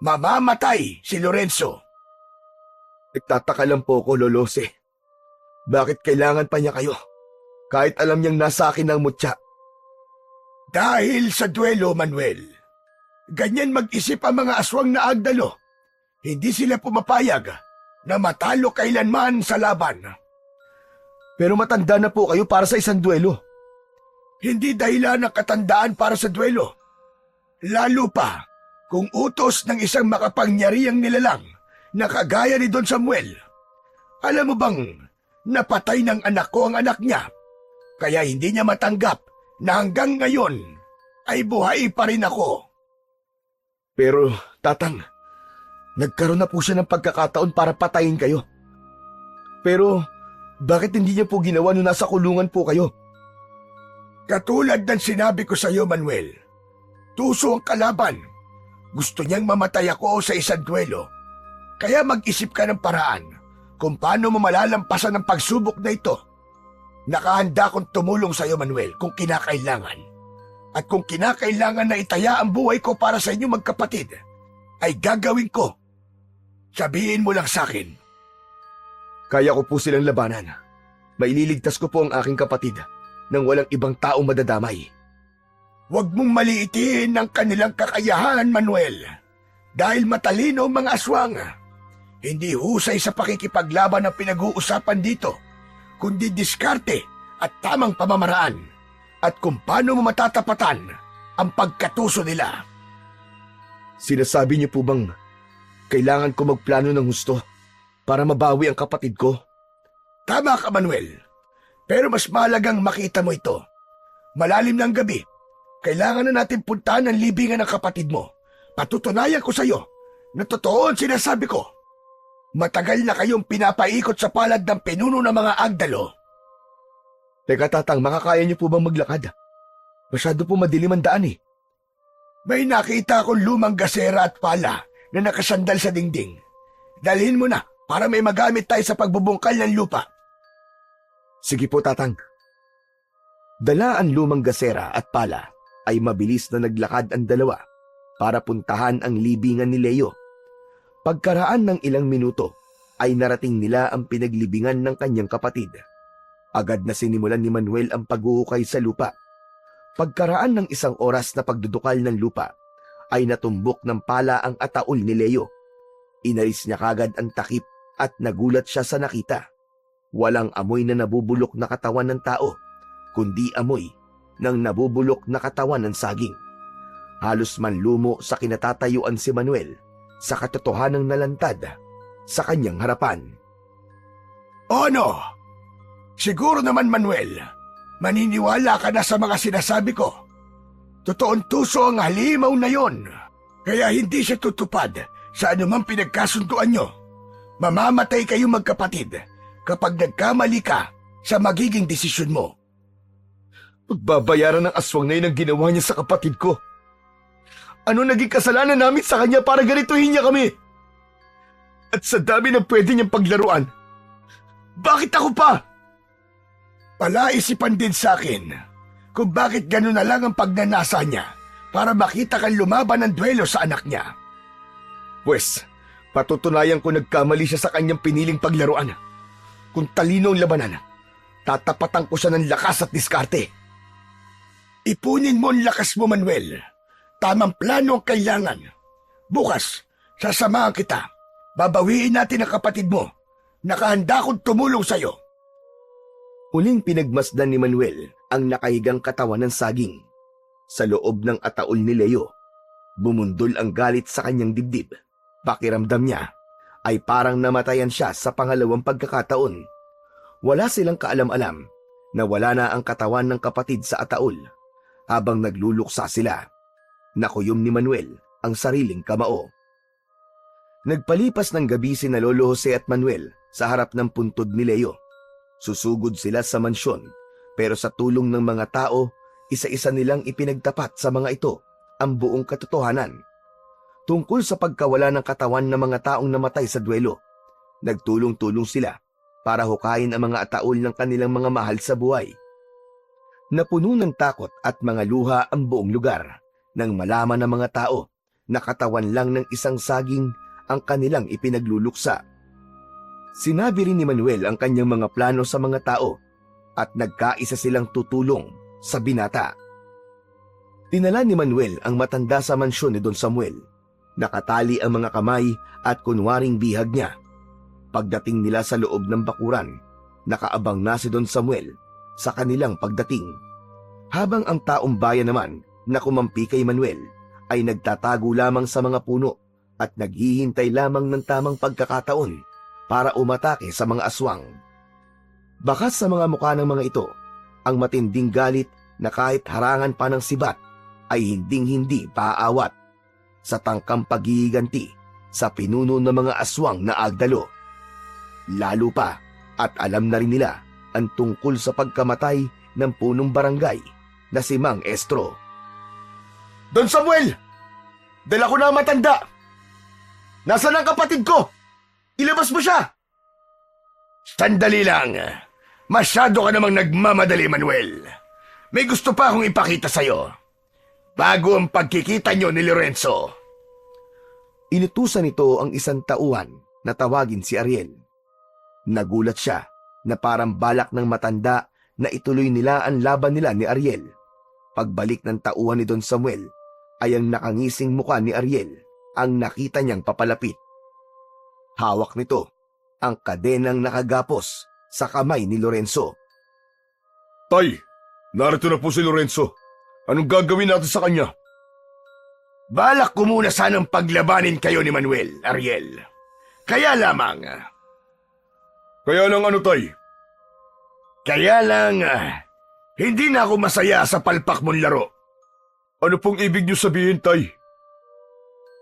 mamamatay si Lorenzo. Nagtataka lang po ko, Lolose. Bakit kailangan pa niya kayo? Kahit alam niyang nasa akin ang mutya. Dahil sa duelo, Manuel. Ganyan mag-isip ang mga aswang na agdalo. Hindi sila pumapayag na matalo kailanman sa laban. Pero matanda na po kayo para sa isang duelo. Hindi dahilan ng katandaan para sa duelo. Lalo pa kung utos ng isang makapangyarihang nilalang na kagaya ni Don Samuel. Alam mo bang napatay ng anak ko ang anak niya, kaya hindi niya matanggap na hanggang ngayon ay buhay pa rin ako. Pero, Tatang, nagkaroon na po siya ng pagkakataon para patayin kayo. Pero, bakit hindi niya po ginawa nung nasa kulungan po kayo? Katulad ng sinabi ko sa iyo, Manuel, tuso ang kalaban. Gusto niyang mamatay ako sa isang duelo. Kaya mag-isip ka ng paraan kung paano mo malalampasan ang pagsubok na ito. Nakahanda akong tumulong sa iyo, Manuel, kung kinakailangan. At kung kinakailangan na itaya ang buhay ko para sa inyo magkapatid, ay gagawin ko. Sabihin mo lang sa akin. Kaya ko po silang labanan. Maililigtas ko po ang aking kapatid nang walang ibang tao madadamay. Huwag mong maliitin ang kanilang kakayahan, Manuel. Dahil matalino ang mga aswang. Hindi husay sa pakikipaglaban ang pinag-uusapan dito, kundi diskarte at tamang pamamaraan at kung paano mo matatapatan ang pagkatuso nila. Sinasabi niyo po bang kailangan ko magplano ng husto para mabawi ang kapatid ko? Tama ka, Manuel. Pero mas mahalagang makita mo ito. Malalim ng gabi, kailangan na natin puntahan ang libingan ng kapatid mo. Patutunayan ko sa iyo na totoo ang sinasabi ko. Matagal na kayong pinapaikot sa palad ng pinuno ng mga agdalo. Teka, Tatang, makakaya niyo po bang maglakad? Masyado po madilim ang daan eh. May nakita akong lumang gasera at pala na nakasandal sa dingding. Dalhin mo na para may magamit tayo sa pagbubungkal ng lupa. Sige po, Tatang. Dala ang lumang gasera at pala ay mabilis na naglakad ang dalawa para puntahan ang libingan ni Leo. Pagkaraan ng ilang minuto ay narating nila ang pinaglibingan ng kanyang kapatid. Agad na sinimulan ni Manuel ang paghuhukay sa lupa. Pagkaraan ng isang oras na pagdudukal ng lupa ay natumbok ng pala ang ataol ni Leo. Inalis niya kagad ang takip at nagulat siya sa nakita. Walang amoy na nabubulok na katawan ng tao, kundi amoy ng nabubulok na katawan ng saging. Halos manlumo sa kinatatayuan si Manuel sa katotohanang nalantad sa kanyang harapan. Ano? Siguro naman, Manuel, maniniwala ka na sa mga sinasabi ko. Totoong tuso ang halimaw na yon, kaya hindi siya tutupad sa anumang pinagkasunduan nyo. Mamamatay kayo magkapatid kapag nagkamali ka sa magiging desisyon mo. Pagbabayaran ng aswang na yun ang ginawa niya sa kapatid ko. Ano naging kasalanan namin sa kanya para ganituhin niya kami? At sa dami ng pwede niyang paglaruan, bakit ako pa? Palaisipan din sa akin kung bakit gano'n na lang ang pagnanasa niya para makita kang lumaban ng duelo sa anak niya. Pwes, patutunayan ko nagkamali siya sa kanyang piniling paglaruan. Kung talino ang labanan, tatapatan ko siya ng lakas at diskarte. Ipunin mo ang lakas mo, Manuel. Tamang plano ang kailangan. Bukas, sasamahan kita. Babawiin natin ang kapatid mo. Nakahanda akong tumulong sa'yo. Huling pinagmasdan ni Manuel ang nakahigang katawan ng saging. Sa loob ng ataol ni Leo, bumundol ang galit sa kanyang dibdib. Pakiramdam niya ay parang namatayan siya sa pangalawang pagkakataon. Wala silang kaalam-alam na wala na ang katawan ng kapatid sa ataol. Habang nagluluksa sila, nakuyom ni Manuel ang sariling kamao. Nagpalipas ng gabi sina Lolo Jose at Manuel sa harap ng puntod ni Leo. Susugod sila sa mansyon, pero sa tulong ng mga tao, isa-isa nilang ipinagtapat sa mga ito ang buong katotohanan. Tungkol sa pagkawala ng katawan ng mga taong namatay sa duelo, nagtulong-tulong sila para hukayin ang mga ataol ng kanilang mga mahal sa buhay. Napuno ng takot at mga luha ang buong lugar nang malaman ng mga tao na katawan lang ng isang saging ang kanilang ipinagluluksa. Sinabi rin ni Manuel ang kanyang mga plano sa mga tao at nagkaisa silang tutulong sa binata. Dinala ni Manuel ang matanda sa mansyon ni Don Samuel. Nakatali ang mga kamay at kunwaring bihag niya. Pagdating nila sa loob ng bakuran, nakaabang na si Don Samuel sa kanilang pagdating. Habang ang taong bayan naman na kumampi kay Manuel ay nagtatago lamang sa mga puno at naghihintay lamang ng tamang pagkakataon para umatake sa mga aswang. Bakas sa mga mukha ng mga ito ang matinding galit na kahit harangan pa ng sibat ay hinding-hindi paaawat sa tangkang paghihiganti sa pinuno ng mga aswang na agdalo. Lalo pa at alam na rin nila ang tungkol sa pagkamatay ng punong barangay na si Mang Estro. Don Samuel! Dala ko na ang matanda! Nasaan ang kapatid ko? Ilabas mo siya! Sandali lang. Masyado ka namang nagmamadali, Manuel. May gusto pa akong ipakita sa'yo. Bago ang pagkikita nyo ni Lorenzo. Inutusan nito ang isang tauhan na tawagin si Ariel. Nagulat siya na parang balak ng matanda na ituloy nila ang laban nila ni Ariel. Pagbalik ng tauhan ni Don Samuel ay ang nakangising mukha ni Ariel ang nakita niyang papalapit. Hawak nito ang kadenang nakagapos sa kamay ni Lorenzo. Tay, narito na po si Lorenzo. Anong gagawin natin sa kanya? Balak ko muna sanang paglabanin kayo ni Manuel, Ariel. Kaya lamang... Kaya lang ano, Tay? Kaya lang... hindi na ako masaya sa palpak mong laro. Ano pong ibig niyo sabihin, Tay?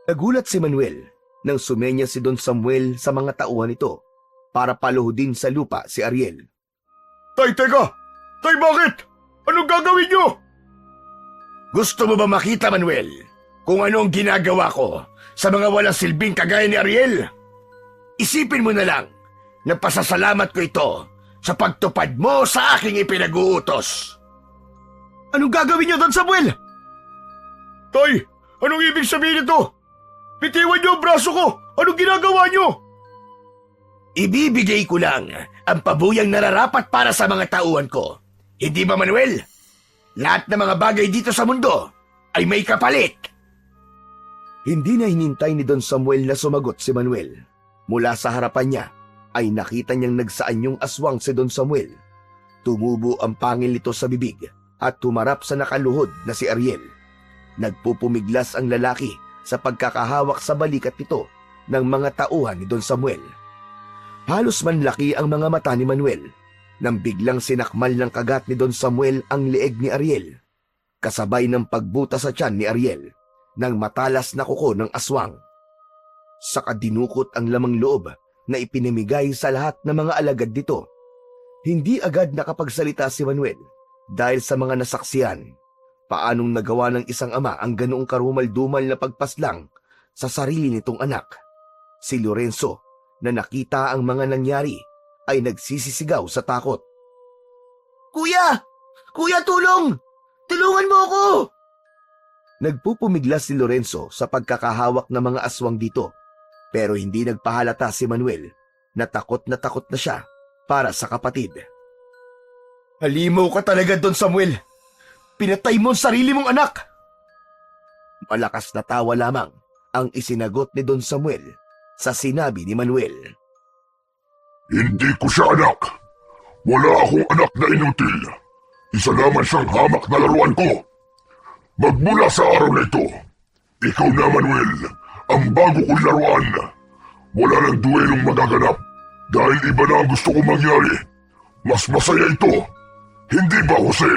Nagulat si Manuel nang sumenya si Don Samuel sa mga tauhan nito para paluhudin sa lupa si Ariel. Tay, teka! Tay, bakit? Anong gagawin niyo? Gusto mo ba makita, Manuel, kung ano ang ginagawa ko sa mga walang silbing kagaya ni Ariel? Isipin mo na lang na pasasalamat ko ito sa pagtupad mo sa aking ipinag-uutos. Anong gagawin niyo, Don Samuel? Tay, anong ibig sabihin nito? Bitiwan niyo ang braso ko! Anong ginagawa niyo? Ibibigay ko lang ang pabuyang nararapat para sa mga tauhan ko. Hindi ba, Manuel? Lahat ng mga bagay dito sa mundo ay may kapalit. Hindi na hinintay ni Don Samuel na sumagot si Manuel. Mula sa harapan niya ay nakita niyang nagsaanyong aswang si Don Samuel. Tumubo ang pangil nito sa bibig at tumarap sa nakaluhod na si Ariel. Nagpupumiglas ang lalaki sa pagkakahawak sa balikat nito ng mga tauhan ni Don Samuel. Halos manlaki ang mga mata ni Manuel nang biglang sinakmal ng kagat ni Don Samuel ang leeg ni Ariel, kasabay ng pagbuta sa tiyan ni Ariel ng matalas na kuko ng aswang. Saka dinukot ang lamang loob na ipinamigay sa lahat ng mga alagad nito. Hindi agad nakapagsalita si Manuel dahil sa mga nasaksiyan. Paanong nagawa ng isang ama ang ganoong karumal-dumal na pagpaslang sa sarili nitong anak? Si Lorenzo, na nakita ang mga nangyari, ay nagsisisigaw sa takot. Kuya! Kuya, tulong! Tulungan mo ako! Nagpupumiglas si Lorenzo sa pagkakahawak ng mga aswang dito, pero hindi nagpahalata si Manuel na takot na siya para sa kapatid. Halimaw ka talaga, Don Samuel. Pinatay mo ang sarili mong anak. Malakas na tawa lamang ang isinagot ni Don Samuel sa sinabi ni Manuel. Hindi ko siya anak. Wala akong anak na inutil. Isa naman siyang hamak na laruan ko. Magmula sa araw na ito, ikaw na, Manuel, ang bago kong laruan. Wala nang duelong magaganap dahil iba na ang gusto kong mangyari. Mas masaya ito. Hindi ba, Jose?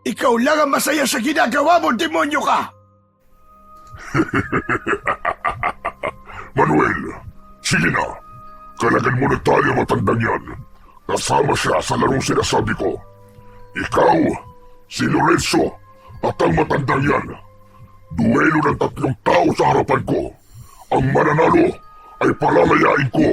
Ikaw lang ang masaya sa ginagawa mo, demonyo ka! Manuel, sige na. Kalagan mo na tayo matandang yan. Kasama siya sa larong sinasabi ko. Ikaw, si Lorenzo, at ang matandang yan. Duelo ng 3 tao sa harapan ko. Ang mananalo ay palalayain ko.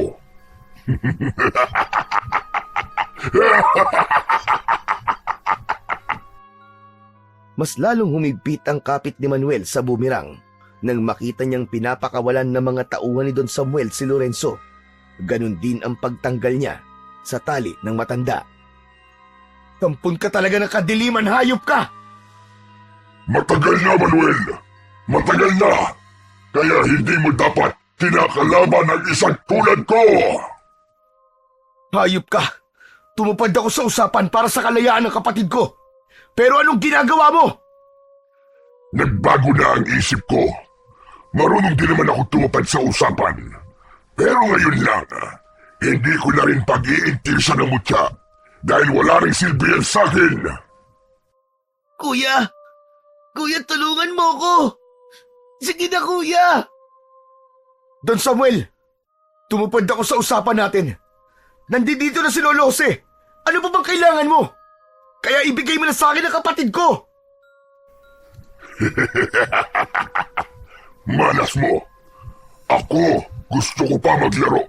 Mas lalong humigpit ang kapit ni Manuel sa bumirang nang makita niyang pinapakawalan ng mga tauhan ni Don Samuel si Lorenzo. Ganon din ang pagtanggal niya sa tali ng matanda. Tampon ka talaga ng kadiliman, hayop ka! Matagal na, Manuel. Matagal na. Kaya hindi mo dapat kinakalaban ang isang tulad ko. Hayop ka! Tumupad ako sa usapan para sa kalayaan ng kapatid ko. Pero anong ginagawa mo? Nagbago na ang isip ko. Marunong din naman ako tumupad sa usapan. Pero ngayon lang, hindi ko na rin pag-iintirsa ng mutya dahil wala rin silbi yan sa akin. Kuya! Kuya, tulungan mo ako! Sige na, kuya! Don Samuel, tumupad ako sa usapan natin. Nandito na si Lolo Jose. Ano pa bang kailangan mo? Kaya ibigay mo na sa akin ang kapatid ko. Malas mo. Ako, gusto ko pa maglaro.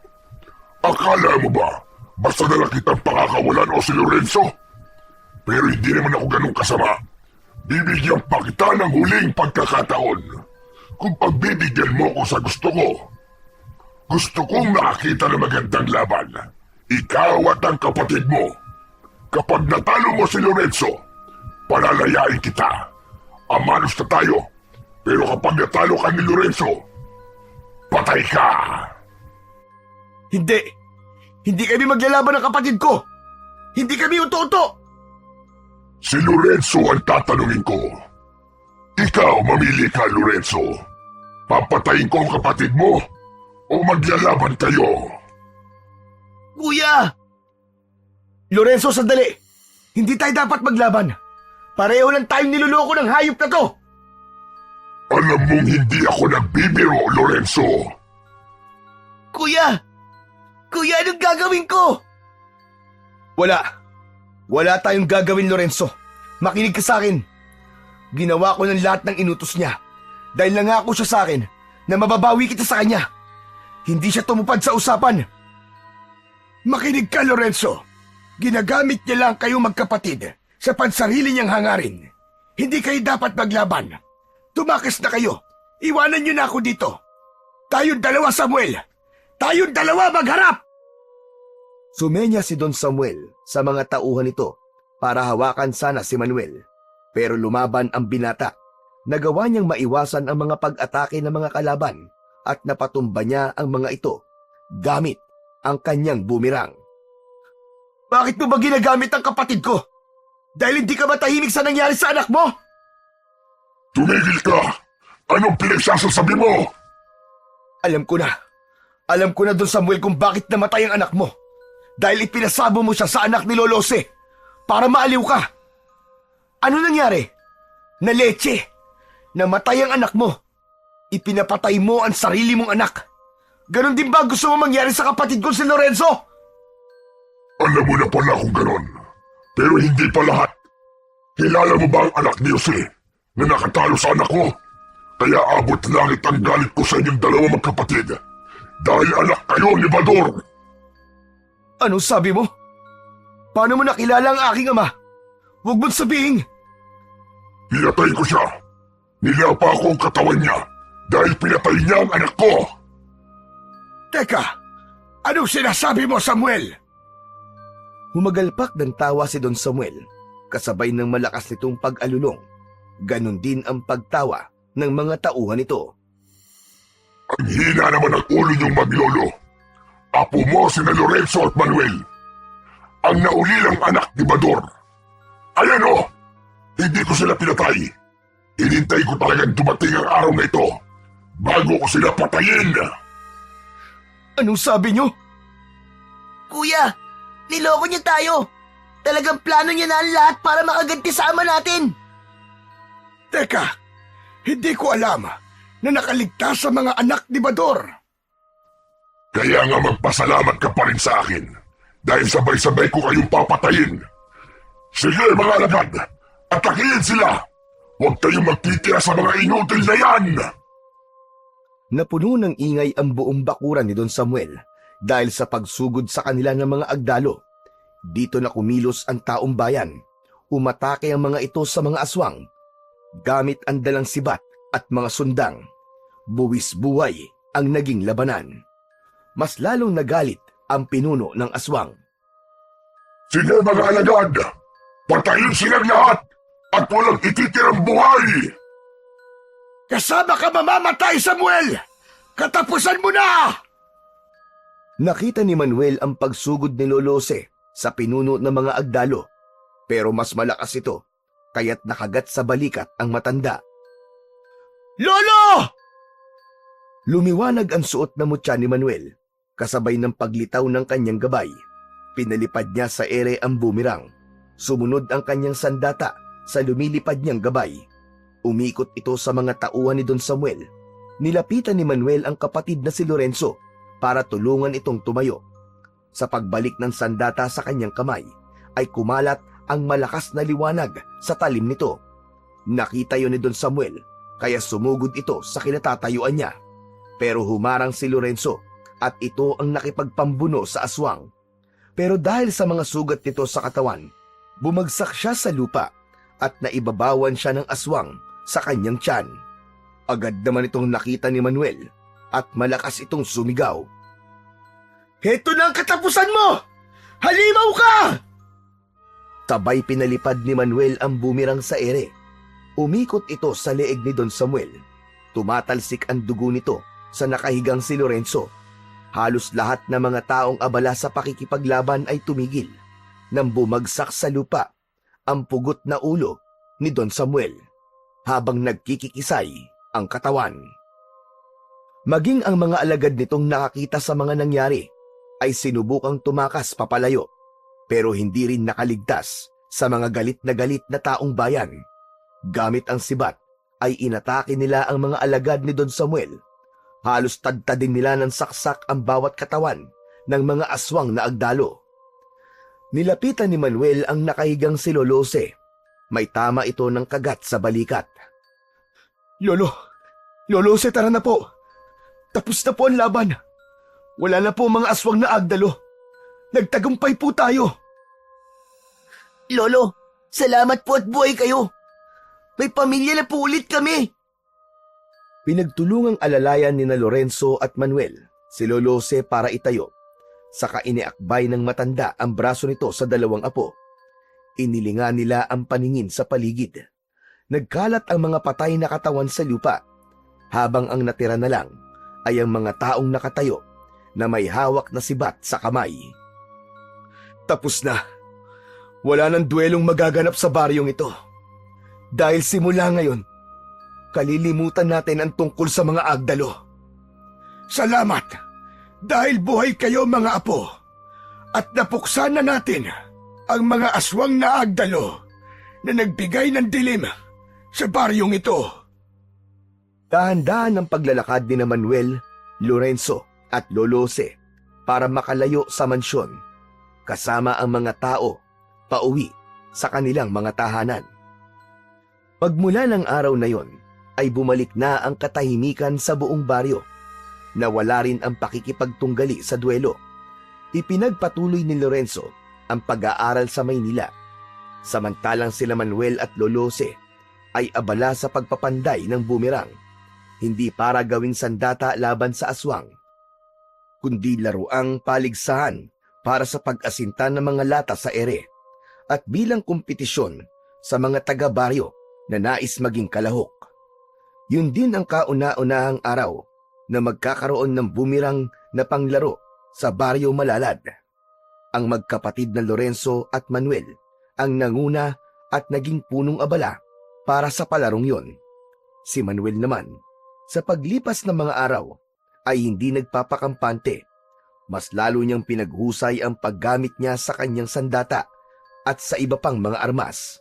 Akala mo ba, basta na lang kitang pakakawalan o si Lorenzo? Pero hindi naman ako ganun kasama. Bibigyan pa kita ng huling pagkakataon. Kung pagbibigyan mo ko sa gusto ko. Gusto kong makakita ng magandang laban. Ikaw at ang kapatid mo. Kapag natalo mo si Lorenzo, palalayain kita. Amanos na tayo. Pero kapag natalo ka ni Lorenzo, patay ka. Hindi. Hindi kami maglalaban ng kapatid ko. Hindi kami uto-uto. Si Lorenzo ang tatanungin ko. Ikaw mamili ka, Lorenzo. Papatayin ko ang kapatid mo o maglalaban kayo? Kuya! Lorenzo, sandali. Hindi tayo dapat maglaban. Pareho lang tayong niloloko ng hayop na to. Alam mong hindi ako nagbibiro, Lorenzo. Kuya! Kuya, anong gagawin ko? Wala. Wala tayong gagawin, Lorenzo. Makinig ka sa akin. Ginawa ko ng lahat ng inutos niya. Dahil nangako siya sa akin na mababawi kita sa kanya. Hindi siya tumupad sa usapan. Makinig ka, Lorenzo. Ginagamit niya lang kayong magkapatid sa pansarili niyang hangarin. Hindi kayo dapat maglaban. Tumakas na kayo. Iwanan niyo na ako dito. Tayong dalawa, Samuel. Tayong dalawa magharap! Sumenya si Don Samuel sa mga tauhan nito para hawakan sana si Manuel. Pero lumaban ang binata. Nagawa niyang maiwasan ang mga pag-atake ng mga kalaban at napatumba niya ang mga ito gamit ang kanyang bumirang. Bakit mo ba ginagamit ang kapatid ko? Dahil hindi ka ba tahimik sa nangyari sa anak mo? Tumigil ka! Anong pinagsasasabi mo? Alam ko na. Alam ko na, Don Samuel, kung bakit namatay ang anak mo. Dahil ipinasabo mo siya sa anak ni Lolo Jose para maaliw ka. Ano nangyari? Na leche. Namatay ang anak mo. Ipinapatay mo ang sarili mong anak. Ganon din ba gusto mo mangyari sa kapatid ko si Lorenzo? Alam mo na pala kung ganon. Pero hindi pa lahat. Kilala mo ba ang anak ni Jose na nakatalo sa anak ko? Kaya abot langit ang galit ko sa inyong dalawang magkapatid. Dahil anak kayo ni Bador. Anong sabi mo? Paano mo nakilala ang aking ama? Huwag mong sabihin. Pinatay ko siya. Nilapa ko ang katawan niya dahil pinatay niya ang anak ko. Teka, anong sinasabi mo, Samuel? Humagalpak ng tawa si Don Samuel, kasabay ng malakas nitong pag-alulong. Ganon din ang pagtawa ng mga tauhan nito. Ang hina naman ang ulo niyong maglolo. Apo mo sina Lorenzo at Manuel. Ang naulilang anak ni Bador. Ayan o! Hindi ko sila pinatay. Hinintay ko talagang dumating ang araw na ito bago ko sila patayin. Anong sabi niyo? Kuya, niloko niya tayo. Talagang plano niya na ang lahat para makaganti sa ama natin. Teka, hindi ko alam na nakaligtas sa mga anak ni Bador. Kaya nga magpasalamat ka pa rin sa akin dahil sabay-sabay ko kayong papatayin. Sige mga alagad, atakihin sila. Huwag kayong magtitira sa mga inutil na yan. Napuno ng ingay ang buong bakuran ni Don Samuel dahil sa pagsugod sa kanila ng mga agdalo. Dito na kumilos ang taong bayan. Umatake ang mga ito sa mga aswang. Gamit ang dalang sibat at mga sundang. Buwis buhay ang naging labanan. Mas lalong nagalit ang pinuno ng aswang. Sige mga alagad, patayin silang lahat at walang ititirang buhay. Kasama ka mamamatay, Samuel! Katapusan mo na! Nakita ni Manuel ang pagsugod ni Lolose sa pinuno ng mga agdalo, pero mas malakas ito, kaya't nakagat sa balikat ang matanda. Lolo! Lumiwanag ang suot na mutya ni Manuel, kasabay ng paglitaw ng kanyang gabay. Pinalipad niya sa ere ang bumirang. Sumunod ang kanyang sandata sa lumilipad niyang gabay. Umikot ito sa mga tauhan ni Don Samuel. Nilapitan ni Manuel ang kapatid na si Lorenzo para tulungan itong tumayo. Sa pagbalik ng sandata sa kanyang kamay, ay kumalat ang malakas na liwanag sa talim nito. Nakita yun ni Don Samuel, kaya sumugod ito sa kinatatayuan niya. Pero humarang si Lorenzo at ito ang nakipagpambuno sa aswang. Pero dahil sa mga sugat nito sa katawan, bumagsak siya sa lupa at naibabawan siya ng aswang sa kanyang tiyan. Agad naman itong nakita ni Manuel at malakas itong sumigaw. Heto na ang katapusan mo! Halimaw ka! Sabay pinalipad ni Manuel ang bumirang sa ere. Umikot ito sa leeg ni Don Samuel. Tumatalsik ang dugo nito sa nakahigang si Lorenzo. Halos lahat ng mga taong abala sa pakikipaglaban ay tumigil nang bumagsak sa lupa ang pugot na ulo ni Don Samuel habang nagkikikisay ang katawan. Maging ang mga alagad nitong nakakita sa mga nangyari ay sinubukang tumakas papalayo, pero hindi rin nakaligtas sa mga galit na taong bayan. Gamit ang sibat ay inatake nila ang mga alagad ni Don Samuel. Halos tadtadin nila ng saksak ang bawat katawan ng mga aswang na agdalo. Nilapitan ni Manuel ang nakahigang si Lolose. May tama ito ng kagat sa balikat. Lolose, tara na po. Tapos na po ang laban. Wala na po mga aswang na agdalo. Nagtagumpay po tayo. Lolo, salamat po at buhay kayo. May pamilya na po ulit kami. Pinagtulungang alalayan ni na Lorenzo at Manuel si Lolose para itayo. Saka iniakbay ng matanda ang braso nito sa dalawang apo. Inilinga nila ang paningin sa paligid. Nagkalat ang mga patay na katawan sa lupa, habang ang natira na lang ay ang mga taong nakatayo na may hawak na sibat sa kamay. Tapos na. Wala nang duelong magaganap sa baryong ito. Dahil simula ngayon, kalilimutan natin ang tungkol sa mga agdalo. Salamat! Dahil buhay kayo mga apo, at napuksan na natin ang mga aswang na agdalo na nagbigay ng dilim sa baryong ito. Dahan-dahan ang paglalakad ni na Manuel, Lorenzo at Lolose para makalayo sa mansyon kasama ang mga tao pauwi sa kanilang mga tahanan. Pagmula ng araw na yon ay bumalik na ang katahimikan sa buong baryo. Nawala rin ang pakikipagtunggali sa duelo. Ipinagpatuloy ni Lorenzo ang pag-aaral sa Maynila, samantalang sila Manuel at Lolose ay abala sa pagpapanday ng boomerang, hindi para gawing sandata laban sa aswang, kundi laruang paligsahan para sa pag-asinta ng mga lata sa ere at bilang kompetisyon sa mga taga-baryo na nais maging kalahok. Yun din ang kauna-unahang araw na magkakaroon ng boomerang na panglaro sa baryo Malalad. Ang magkapatid na Lorenzo at Manuel ang nanguna at naging punong abala para sa palarong yon. Si Manuel naman, sa paglipas ng mga araw, ay hindi nagpapakampante. Mas lalo niyang pinaghusay ang paggamit niya sa kanyang sandata at sa iba pang mga armas.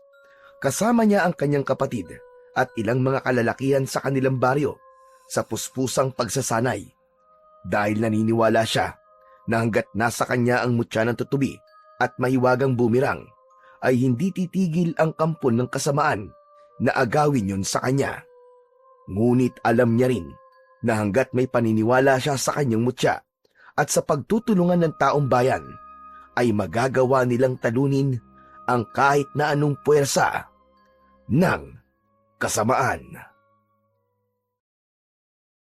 Kasama niya ang kanyang kapatid at ilang mga kalalakihan sa kanilang baryo sa puspusang pagsasanay. Dahil naniniwala siya na hanggat nasa kanya ang mutya ng tutubi at mahiwagang boomerang, ay hindi titigil ang kampon ng kasamaan na agawin yon sa kanya. Ngunit alam niya rin na hanggat may paniniwala siya sa kanyang mutya at sa pagtutulungan ng taong bayan, ay magagawa nilang talunin ang kahit na anong puwersa ng kasamaan.